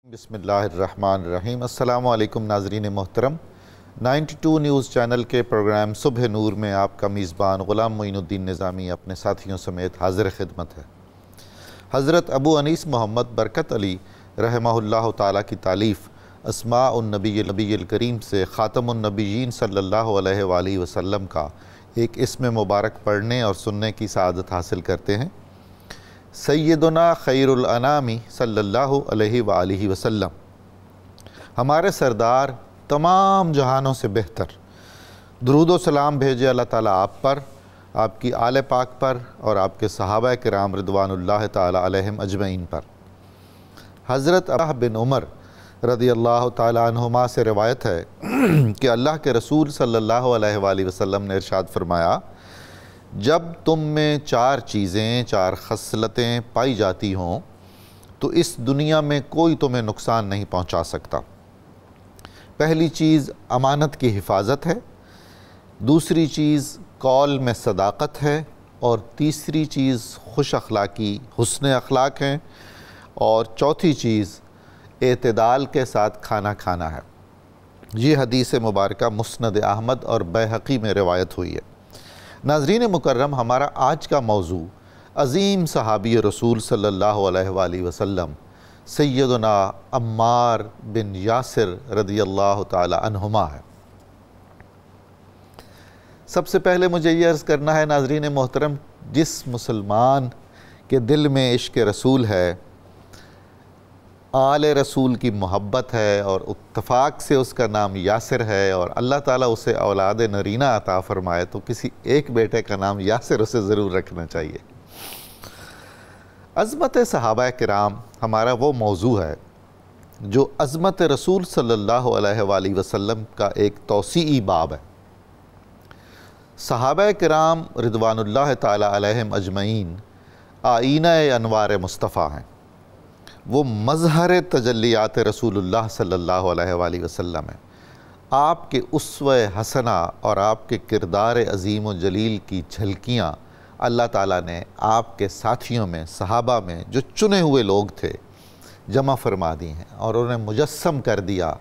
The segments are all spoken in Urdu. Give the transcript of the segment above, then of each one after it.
بسم اللہ الرحمن الرحیم۔ السلام علیکم ناظرین محترم، 92 نیوز چینل کے پروگرام صبح نور میں آپ کا میزبان غلام معین الدین نظامی اپنے ساتھیوں سمیت حاضر خدمت ہے۔ حضرت ابو انیس محمد برکت علی رحمہ اللہ تعالیٰ کی تالیف اسماء النبی الکریم سے خاتم النبیین صلی اللہ علیہ وآلہ وسلم کا ایک اسم مبارک پڑھنے اور سننے کی سعادت حاصل کرتے ہیں۔ سیدنا خیر الانام صلی اللہ علیہ وآلہ وسلم، ہمارے سردار تمام جہانوں سے بہتر، درود و سلام بھیجے اللہ تعالیٰ آپ پر، آپ کی آل پاک پر اور آپ کے صحابہ کرام رضوان اللہ تعالیٰ علیہم اجمعین پر۔ حضرت عبداللہ بن عمر رضی اللہ تعالیٰ عنہما سے روایت ہے کہ اللہ کے رسول صلی اللہ علیہ وآلہ وسلم نے ارشاد فرمایا، جب تم میں چار چیزیں، چار خصلتیں پائی جاتی ہوں تو اس دنیا میں کوئی تمہیں نقصان نہیں پہنچا سکتا۔ پہلی چیز امانت کی حفاظت ہے، دوسری چیز قول میں صداقت ہے، اور تیسری چیز خوش اخلاقی، حسن اخلاق ہیں، اور چوتھی چیز اعتدال کے ساتھ کھانا کھانا ہے۔ یہ حدیث مبارکہ مسند احمد اور بیہقی میں روایت ہوئی ہے۔ ناظرین مکرم، ہمارا آج کا موضوع عظیم صحابی رسول صلی اللہ علیہ وآلہ وسلم سیدنا عمار بن یاسر رضی اللہ تعالی عنہما ہے۔ سب سے پہلے مجھے یہ عرض کرنا ہے ناظرین محترم، جس مسلمان کے دل میں عشق رسول ہے، آل رسول کی محبت ہے، اور اتفاق سے اس کا نام یاسر ہے، اور اللہ تعالیٰ اسے اولاد نرینہ عطا فرمائے تو کسی ایک بیٹے کا نام یاسر اسے ضرور رکھنا چاہیے۔ عظمت صحابہ کرام ہمارا وہ موضوع ہے جو عظمت رسول صلی اللہ علیہ وآلہ وسلم کا ایک توسیعی باب ہے۔ صحابہ کرام رضوان اللہ تعالیٰ علیہم اجمعین آئینہ انوار مصطفیٰ ہیں، وہ مظہر تجلیات رسول اللہ صلی اللہ علیہ وآلہ وسلم ہے۔ آپ کے اسوہ حسنہ اور آپ کے کردار عظیم و جلیل کی جھلکیاں اللہ تعالیٰ نے آپ کے ساتھیوں میں، صحابہ میں جو چنے ہوئے لوگ تھے، جمع فرما دی ہیں اور انہیں مجسم کر دیا۔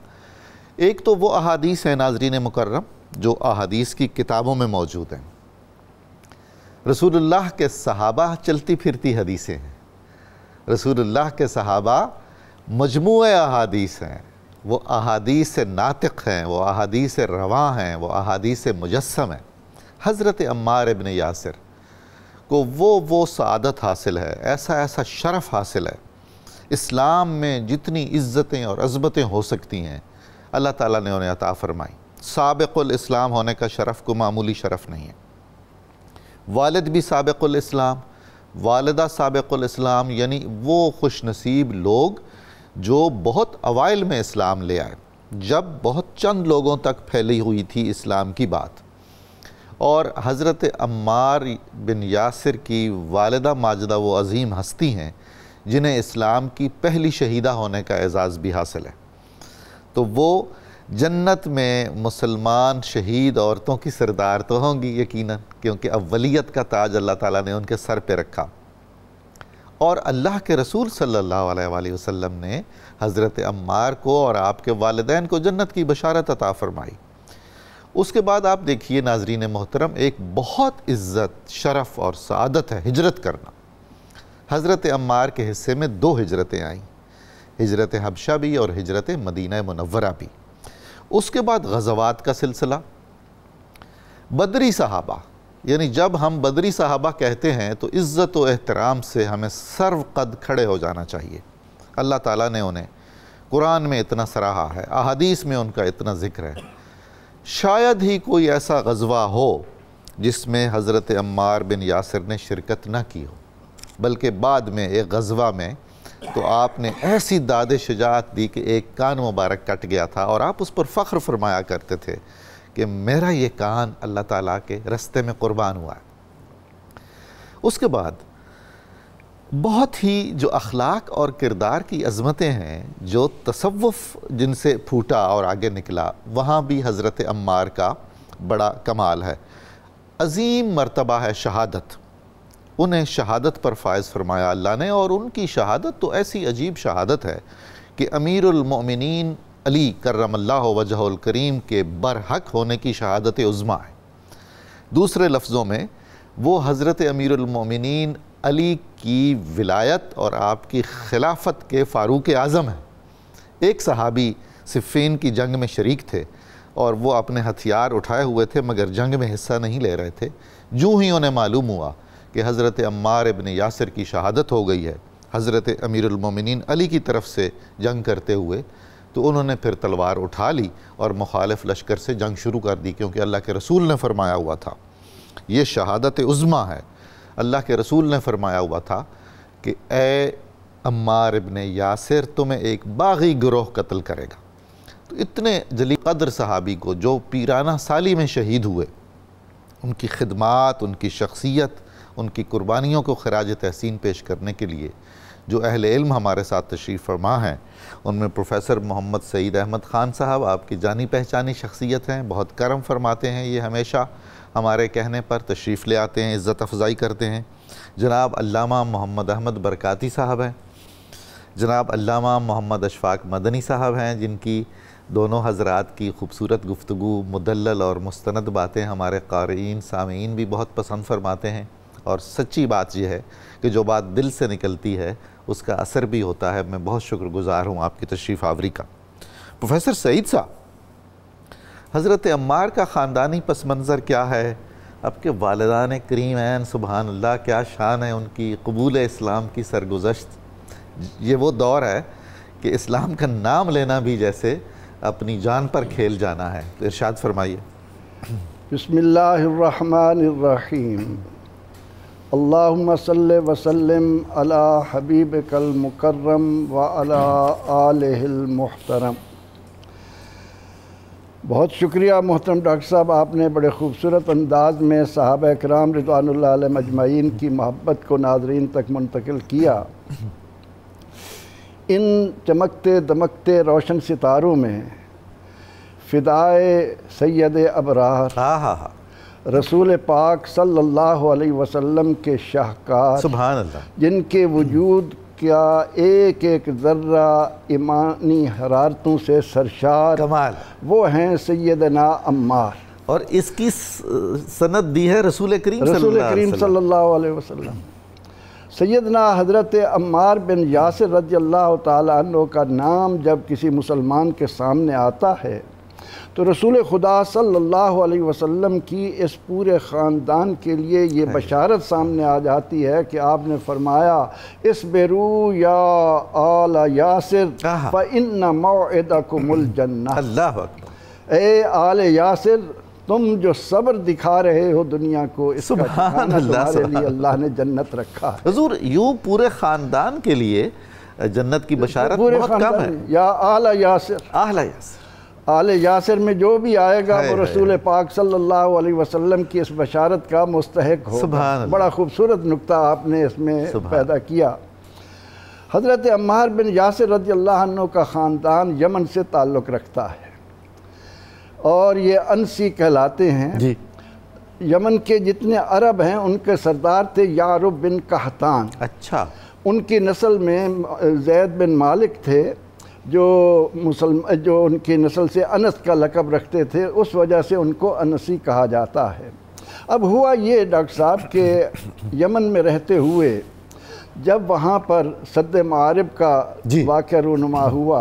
ایک تو وہ احادیث ہیں ناظرین مکرم جو احادیث کی کتابوں میں موجود ہیں۔ رسول اللہ کے صحابہ چلتی پھرتی حدیثیں ہیں، رسول اللہ کے صحابہ مجموعہ احادیث ہیں، وہ احادیث ناطق ہیں، وہ احادیث رواں ہیں، وہ احادیث مجسم ہیں۔ حضرت عمار ابن یاسر کو وہ سعادت حاصل ہے، ایسا شرف حاصل ہے۔ اسلام میں جتنی عزتیں اور عظمتیں ہو سکتی ہیں اللہ تعالیٰ نے انہیں عطا فرمائی۔ سابق الاسلام ہونے کا شرف کو معمولی شرف نہیں ہے۔ والد بھی سابق الاسلام، والدہ سابق الاسلام، یعنی وہ خوش نصیب لوگ جو بہت اوائل میں اسلام لے آئے، جب بہت چند لوگوں تک پھیلی ہوئی تھی اسلام کی بات۔ اور حضرت عمار بن یاسر کی والدہ ماجدہ وہ عظیم ہستی ہیں جنہیں اسلام کی پہلی شہیدہ ہونے کا اعزاز بھی حاصل ہے، تو وہ جنت میں مسلمان شہید عورتوں کی سردار تو ہوں گی یقیناً، کیونکہ اولیت کا تاج اللہ تعالیٰ نے ان کے سر پہ رکھا۔ اور اللہ کے رسول صلی اللہ علیہ وآلہ وسلم نے حضرت عمار کو اور آپ کے والدین کو جنت کی بشارت عطا فرمائی۔ اس کے بعد آپ دیکھیے ناظرین محترم، ایک بہت عزت، شرف اور سعادت ہے ہجرت کرنا۔ حضرت عمار کے حصے میں 2 ہجرتیں آئیں، ہجرت حبشہ بھی اور ہجرت مدینہ منورہ بھی۔ اس کے بعد غزوات کا سلسلہ، بدری صحابہ، یعنی جب ہم بدری صحابہ کہتے ہیں تو عزت و احترام سے ہمیں سرو قد کھڑے ہو جانا چاہیے۔ اللہ تعالیٰ نے انہیں قرآن میں اتنا سراہا ہے، احادیث میں ان کا اتنا ذکر ہے۔ شاید ہی کوئی ایسا غزوہ ہو جس میں حضرت عمار بن یاسر نے شرکت نہ کی ہو، بلکہ بعد میں ایک غزوہ میں تو آپ نے ایسی داد شجاعت دی کہ ایک کان مبارک کٹ گیا تھا، اور آپ اس پر فخر فرمایا کرتے تھے کہ میرا یہ کان اللہ تعالیٰ کے رستے میں قربان ہوا ہے۔ اس کے بعد بہت ہی جو اخلاق اور کردار کی عظمتیں ہیں، جو تصوف جن سے پھوٹا اور آگے نکلا، وہاں بھی حضرت عمار کا بڑا کمال ہے۔ عظیم مرتبہ ہے شہادت، انہیں شہادت پر فائز فرمایا اللہ نے، اور ان کی شہادت تو ایسی عجیب شہادت ہے کہ امیر المؤمنین علی کرم اللہ وجہ الکریم کے برحق ہونے کی شہادت عظمیٰ ہے۔ دوسرے لفظوں میں وہ حضرت امیر المؤمنین علی کی ولایت اور آپ کی خلافت کے فاروق اعظم ہیں۔ ایک صحابی صفین کی جنگ میں شریک تھے اور وہ اپنے ہتھیار اٹھائے ہوئے تھے مگر جنگ میں حصہ نہیں لے رہے تھے۔ جو ہی انہیں معلوم ہوا کہ حضرت عمار ابن یاسر کی شہادت ہو گئی ہے حضرت امیر المومنین علی کی طرف سے جنگ کرتے ہوئے، تو انہوں نے پھر تلوار اٹھا لی اور مخالف لشکر سے جنگ شروع کر دی، کیونکہ اللہ کے رسول نے فرمایا ہوا تھا یہ شہادت عظمیٰ ہے۔ اللہ کے رسول نے فرمایا ہوا تھا کہ اے عمار ابن یاسر تمہیں ایک باغی گروہ قتل کرے گا۔ تو اتنے جلیل قدر صحابی کو جو پیرانہ سالی میں شہید ہوئے، ان کی خدمات، ان کی شخصیت، ان کی قربانیوں کو خراج تحسین پیش کرنے کے لیے جو اہل علم ہمارے ساتھ تشریف فرما ہیں، ان میں پروفیسر محمد سعید احمد خان صاحب آپ کی جانی پہچانی شخصیت ہیں، بہت کرم فرماتے ہیں، یہ ہمیشہ ہمارے کہنے پر تشریف لے آتے ہیں، عزت افزائی کرتے ہیں۔ جناب علامہ محمد احمد برکاتی صاحب ہیں، جناب علامہ محمد اشفاق مدنی صاحب ہیں، جن کی دونوں حضرات کی خوبصورت گفتگو، مدلل اور مستند باتیں ہمارے قارئین سامعین بھی بہت پسند فرماتے ہیں، اور سچی بات یہ ہے کہ جو بات دل سے نکلتی ہے اس کا اثر بھی ہوتا ہے۔ میں بہت شکر گزار ہوں آپ کی تشریف آوری کا۔ پروفیسر سعید صاحب، حضرت عمار کا خاندانی پس منظر کیا ہے؟ آپ کے والدان کریمین سبحان اللہ، کیا شان ہے ان کی، قبول اسلام کی سرگزشت۔ یہ وہ دور ہے کہ اسلام کا نام لینا بھی جیسے اپنی جان پر کھیل جانا ہے۔ تو ارشاد فرمائیے۔ بسم اللہ الرحمن الرحیم۔ اللہم صلی وسلم علی حبیبک المکرم وعلی آلہ المحترم۔ بہت شکریہ محترم ڈاکٹر صاحب، آپ نے بڑے خوبصورت انداز میں صحابہ کرام رضوان اللہ علیہم اجمعین کی محبت کو ناظرین تک منتقل کیا۔ ان چمکتے دمکتے روشن ستاروں میں فدائے سید ابرار رسول پاک صلی اللہ علیہ وسلم کے شاہکار، سبحان اللہ، جن کے وجود کا ایک ایک ذرہ ایمانی حرارتوں سے سرشار، کمال، وہ ہیں سیدنا عمار، اور اس کی سند دی ہے رسول کریم صلی اللہ علیہ وسلم۔ سیدنا حضرت عمار بن یاسر رضی اللہ تعالیٰ عنہ کا نام جب کسی مسلمان کے سامنے آتا ہے تو رسول خدا صلی اللہ علیہ وسلم کی اس پورے خاندان کے لیے یہ بشارت سامنے آ جاتی ہے کہ آپ نے فرمایا اصبروا یا آل یاسر فإن موعدکم الجنہ۔ اللہ اکبر۔ اے آل یاسر، تم جو صبر دکھا رہے ہو دنیا کو، اس کا ٹھکانہ تمہارے لیے اللہ نے جنت رکھا ہے۔ حضور یوں پورے خاندان کے لیے جنت کی بشارت بہت کم ہے۔ یا آل یاسر، آل یاسر، آل یاسر میں جو بھی آئے گا وہ رسول پاک صلی اللہ علیہ وسلم کی اس بشارت کا مستحق ہوگا۔ بڑا خوبصورت نکتہ آپ نے اس میں پیدا کیا۔ حضرت عمار بن یاسر رضی اللہ عنہ کا خاندان یمن سے تعلق رکھتا ہے اور یہ انسی کہلاتے ہیں۔ جی، یمن کے جتنے عرب ہیں ان کے سردار تھے یعرب بن قحطان۔ اچھا، ان کی نسل میں زید بن مالک تھے جو ان کی نسل سے انس کا لقب رکھتے تھے، اس وجہ سے ان کو انسی کہا جاتا ہے۔ اب ہوا یہ ڈاکٹر صاحب کہ یمن میں رہتے ہوئے جب وہاں پر سد معارب کا واقعہ رونما ہوا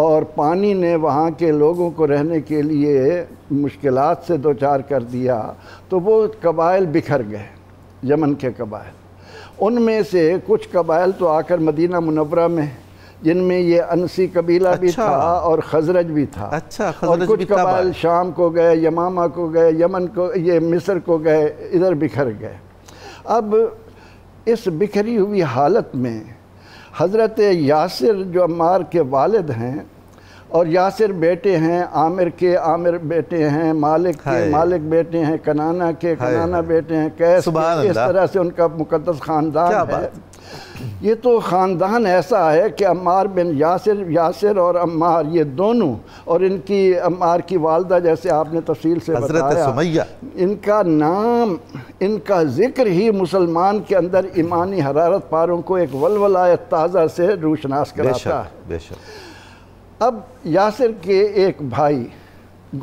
اور پانی نے وہاں کے لوگوں کو رہنے کے لیے مشکلات سے دوچار کر دیا تو وہ قبائل بکھر گئے، یمن کے قبائل۔ ان میں سے کچھ قبائل تو آ کر مدینہ منورہ میں، جن میں یہ انسی قبیلہ بھی تھا اور خزرج بھی تھا، اور کچھ قبائل شام کو گئے، یمامہ کو گئے، یمن کو، یہ مصر کو گئے، ادھر بکھر گئے۔ اب اس بکھری ہوئی حالت میں حضرت یاسر جو عمار کے والد ہیں، اور یاسر بیٹے ہیں عامر کے، عامر بیٹے ہیں مالک کے، مالک بیٹے ہیں کنانہ کے، کنانہ بیٹے ہیں قیس کے، اس طرح سے ان کا مقدس خاندان ہے۔ یہ تو خاندان ایسا ہے کہ عمار بن یاسر اور عمار یہ دونوں، اور ان کی عمار کی والدہ جیسے آپ نے تفصیل سے حضرت بتایا، سمیہ، ان کا نام، ان کا ذکر ہی مسلمان کے اندر ایمانی حرارت پاروں کو ایک ولولہ تازہ سے روشناس کراتا ہے۔ بے شک۔ اب یاسر کے ایک بھائی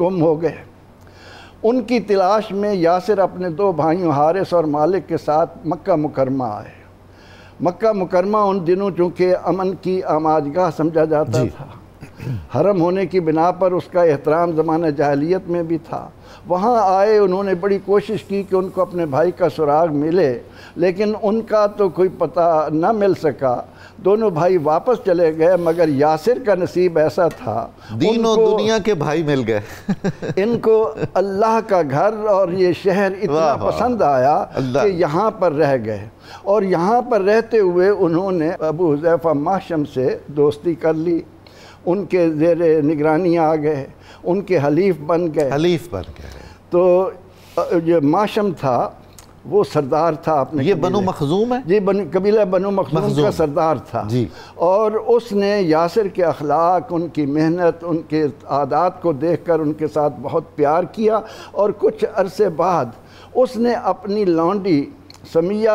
گم ہو گئے، ان کی تلاش میں یاسر اپنے 2 بھائیوں حارث اور مالک کے ساتھ مکہ مکرمہ آئے۔ مکہ مکرمہ ان دنوں چونکہ امن کی آماجگاہ سمجھا جاتا تھا، حرم ہونے کی بنا پر اس کا احترام زمانہ جاہلیت میں بھی تھا۔ وہاں آئے، انہوں نے بڑی کوشش کی کہ ان کو اپنے بھائی کا سراغ ملے، لیکن ان کا تو کوئی پتہ نہ مل سکا۔ دونوں بھائی واپس چلے گئے، مگر یاسر کا نصیب ایسا تھا، دین و دنیا کے بھائی مل گئے۔ ان کو اللہ کا گھر اور یہ شہر اتنا پسند آیا کہ یہاں پر رہ گئے، اور یہاں پر رہتے ہوئے انہوں نے ابو حذیفہ ماشم سے دوستی کر لی، ان کے زیر نگرانی آ گئے، ان کے حلیف بن گئے۔ تو یہ ماشم تھا وہ سردار تھا اپنے، یہ بنو مخزوم ہے جی، قبیلہ بنو مخزوم کا سردار تھا جی، اور اس نے یاسر کے اخلاق، ان کی محنت، ان کے عادات کو دیکھ کر ان کے ساتھ بہت پیار کیا، اور کچھ عرصے بعد اس نے اپنی لونڈی سمیہ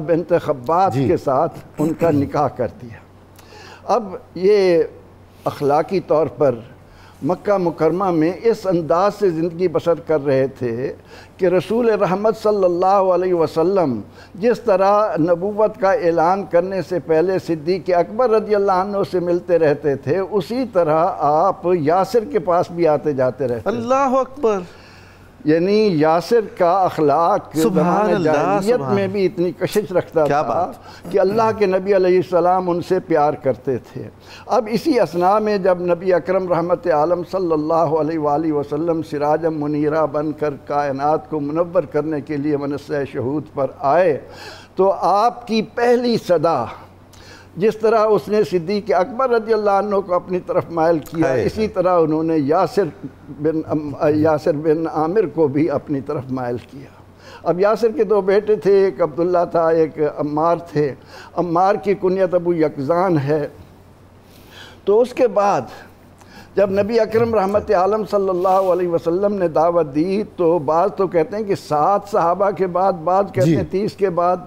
بنت خبات کے ساتھ ان کا نکاح کر دیا۔ اب یہ اخلاقی طور پر مکہ مکرمہ میں اس انداز سے زندگی بسر کر رہے تھے کہ رسول رحمت صلی اللہ علیہ وسلم جس طرح نبوت کا اعلان کرنے سے پہلے صدیق اکبر رضی اللہ عنہ سے ملتے رہتے تھے، اسی طرح آپ یاسر کے پاس بھی آتے جاتے رہتے تھے۔ اللہ اکبر! یعنی یاسر کا اخلاق زمانہ جاہلیت میں بھی اتنی کشش رکھتا تھا کہ اللہ کے نبی علیہ السلام ان سے پیار کرتے تھے۔ اب اسی اثناء میں جب نبی اکرم رحمت عالم صلی اللہ علیہ وآلہ وسلم سراجم منیرہ بن کر کائنات کو منور کرنے کے لیے منصہ شہود پر آئے، تو آپ کی پہلی صدا جس طرح اس نے صدیق اکبر رضی اللہ عنہ کو اپنی طرف مائل کیا، اسی طرح انہوں نے یاسر بن عامر کو بھی اپنی طرف مائل کیا۔ اب یاسر کے 2 بیٹے تھے، ایک عبداللہ تھا، ایک عمار تھے۔ عمار کی کنیت ابو یقظان ہے۔ تو اس کے بعد جب نبی اکرم رحمت عالم صلی اللہ علیہ وسلم نے دعوت دی، تو بعض تو کہتے ہیں کہ 7 صحابہ کے بعد، بعض کہتے ہیں 30 کے بعد،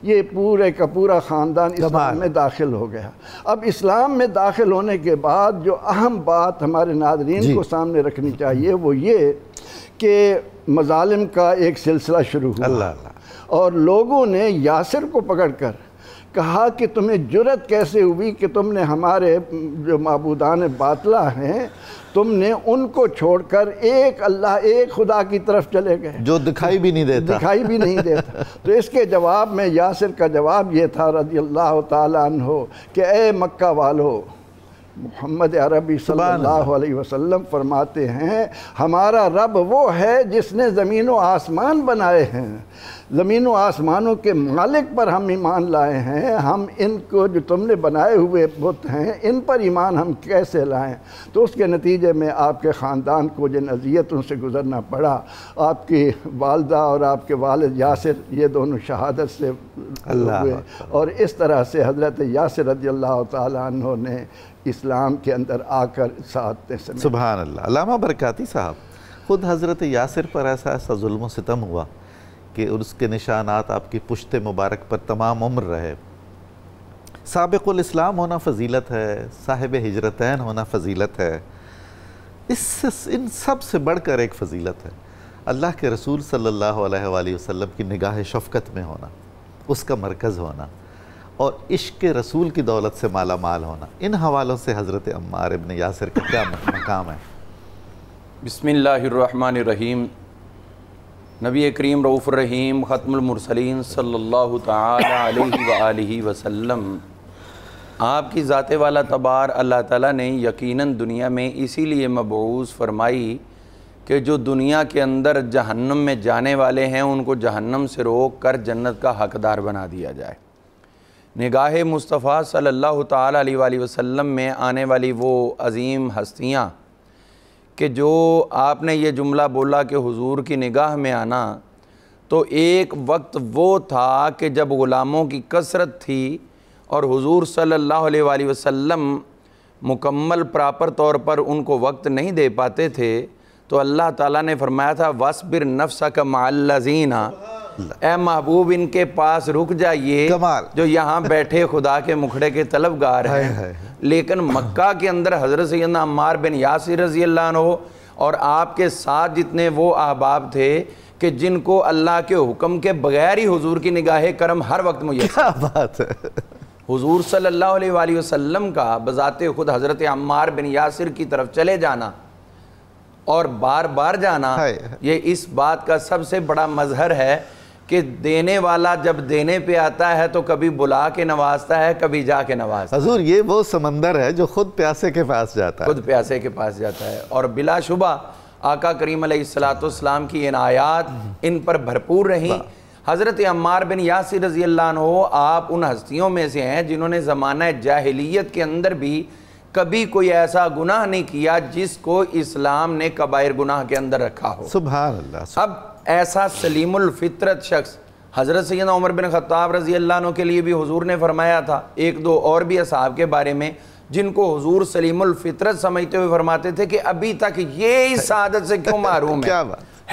یہ پورے کا پورا خاندان اسلام میں داخل ہو گیا۔ اب اسلام میں داخل ہونے کے بعد جو اہم بات ہمارے ناظرین کو سامنے رکھنی چاہیے وہ یہ کہ مظالم کا ایک سلسلہ شروع ہوا، اور لوگوں نے یاسر کو پکڑ کر کہا کہ تمہیں جرت کیسے ہوئی کہ تم نے ہمارے جو معبودان باطلہ ہیں، تم نے ان کو چھوڑ کر ایک اللہ، ایک خدا کی طرف چلے گئے جو دکھائی بھی نہیں دیتا۔ تو اس کے جواب میں یاسر کا جواب یہ تھا رضی اللہ تعالیٰ عنہ کہ اے مکہ والو، محمد عربی صلی اللہ علیہ وسلم فرماتے ہیں ہمارا رب وہ ہے جس نے زمین و آسمان بنائے ہیں، زمین و آسمانوں کے مالک پر ہم ایمان لائے ہیں، ہم ان کو جو تم نے بنائے ہوئے بت ہیں ان پر ایمان ہم کیسے لائیں؟ تو اس کے نتیجے میں آپ کے خاندان کو جن اذیتوں سے گزرنا پڑا، آپ کی والدہ اور آپ کے والد یاسر یہ دونوں شہادت سے ہوئے، اور اس طرح سے حضرت یاسر رضی اللہ تعالیٰ عنہ نے اسلام کے اندر آ کر ساتھ سمجھا۔ سبحان اللہ۔ علامہ برکاتی صاحب، خود حضرت یاسر پر ایسا ظلم و ستم ہوا کہ اس کے نشانات آپ کی پشت مبارک پر تمام عمر رہے۔ سابق الاسلام ہونا فضیلت ہے، صاحب ہجرتین ہونا فضیلت ہے، ان سب سے بڑھ کر ایک فضیلت ہے اللہ کے رسول صلی اللہ علیہ وآلہ وسلم کی نگاہ شفقت میں ہونا، اس کا مرکز ہونا، اور عشق رسول کی دولت سے مالا مال ہونا۔ ان حوالوں سے حضرت عمار ابن یاسر کا کیا مقام ہے؟ بسم اللہ الرحمن الرحیم۔ نبی کریم رؤوف الرحیم ختم المرسلین صلی اللہ تعالی علیہ وآلہ وسلم، آپ کی ذات والا تبار اللہ تعالیٰ نے یقیناً دنیا میں اسی لیے مبعوث فرمائی کہ جو دنیا کے اندر جہنم میں جانے والے ہیں ان کو جہنم سے روک کر جنت کا حقدار بنا دیا جائے۔ نگاہ مصطفیٰ صلی اللہ تعالیٰ علیہ وآلہ وسلم میں آنے والی وہ عظیم ہستیاں کہ جو آپ نے یہ جملہ بولا کہ حضور کی نگاہ میں آنا، تو ایک وقت وہ تھا کہ جب غلاموں کی کثرت تھی اور حضور صلی اللہ علیہ وآلہ وسلم مکمل پراپر طور پر ان کو وقت نہیں دے پاتے تھے، تو اللہ تعالیٰ نے فرمایا تھا وَاصْبِرْ نَفْسَكَ مَعَ الَّذِينَ، اے محبوب ان کے پاس رک جائیے جو یہاں بیٹھے خدا کے مکھڑے کے طلبگار ہیں۔ لیکن مکہ کے اندر حضرت سیدنا عمار بن یاسر رضی اللہ عنہ اور آپ کے ساتھ جتنے وہ احباب تھے کہ جن کو اللہ کے حکم کے بغیر ہی حضور کی نگاہ کرم ہر وقت میسر، کیا بات ہے، حضور صلی اللہ علیہ وآلہ وسلم کا بذات خود حضرت عمار بن یاسر کی طرف چلے جانا اور بار بار جانا، یہ اس بات کا سب سے بڑا مظہر ہے کہ دینے والا جب دینے پہ آتا ہے تو کبھی بلا کے نوازتا ہے، کبھی جا کے نوازتا ہے۔ حضور یہ وہ سمندر ہے جو خود پیاسے کے پاس جاتا ہے، خود پیاسے کے پاس جاتا ہے، اور بلا شبہ آقا کریم علیہ السلام کی عنایات ان پر بھرپور رہیں۔ حضرت عمار بن یاسر رضی اللہ عنہ آپ ان ہستیوں میں سے ہیں جنہوں نے زمانہ جاہلیت کے اندر بھی کبھی کوئی ایسا گناہ نہیں کیا جس کو اسلام نے کبائر گناہ کے اندر رکھا ہو۔ سبحان اللہ۔ اب ایسا سلیم الفطرت شخص حضرت سیدنا عمر بن خطاب رضی اللہ عنہ کے لیے بھی حضور نے فرمایا تھا، ایک دو اور بھی اصحاب کے بارے میں جن کو حضور سلیم الفطرت سمجھتے ہوئے فرماتے تھے کہ ابھی تک یہ اس سعادت سے کیوں محروم ہے،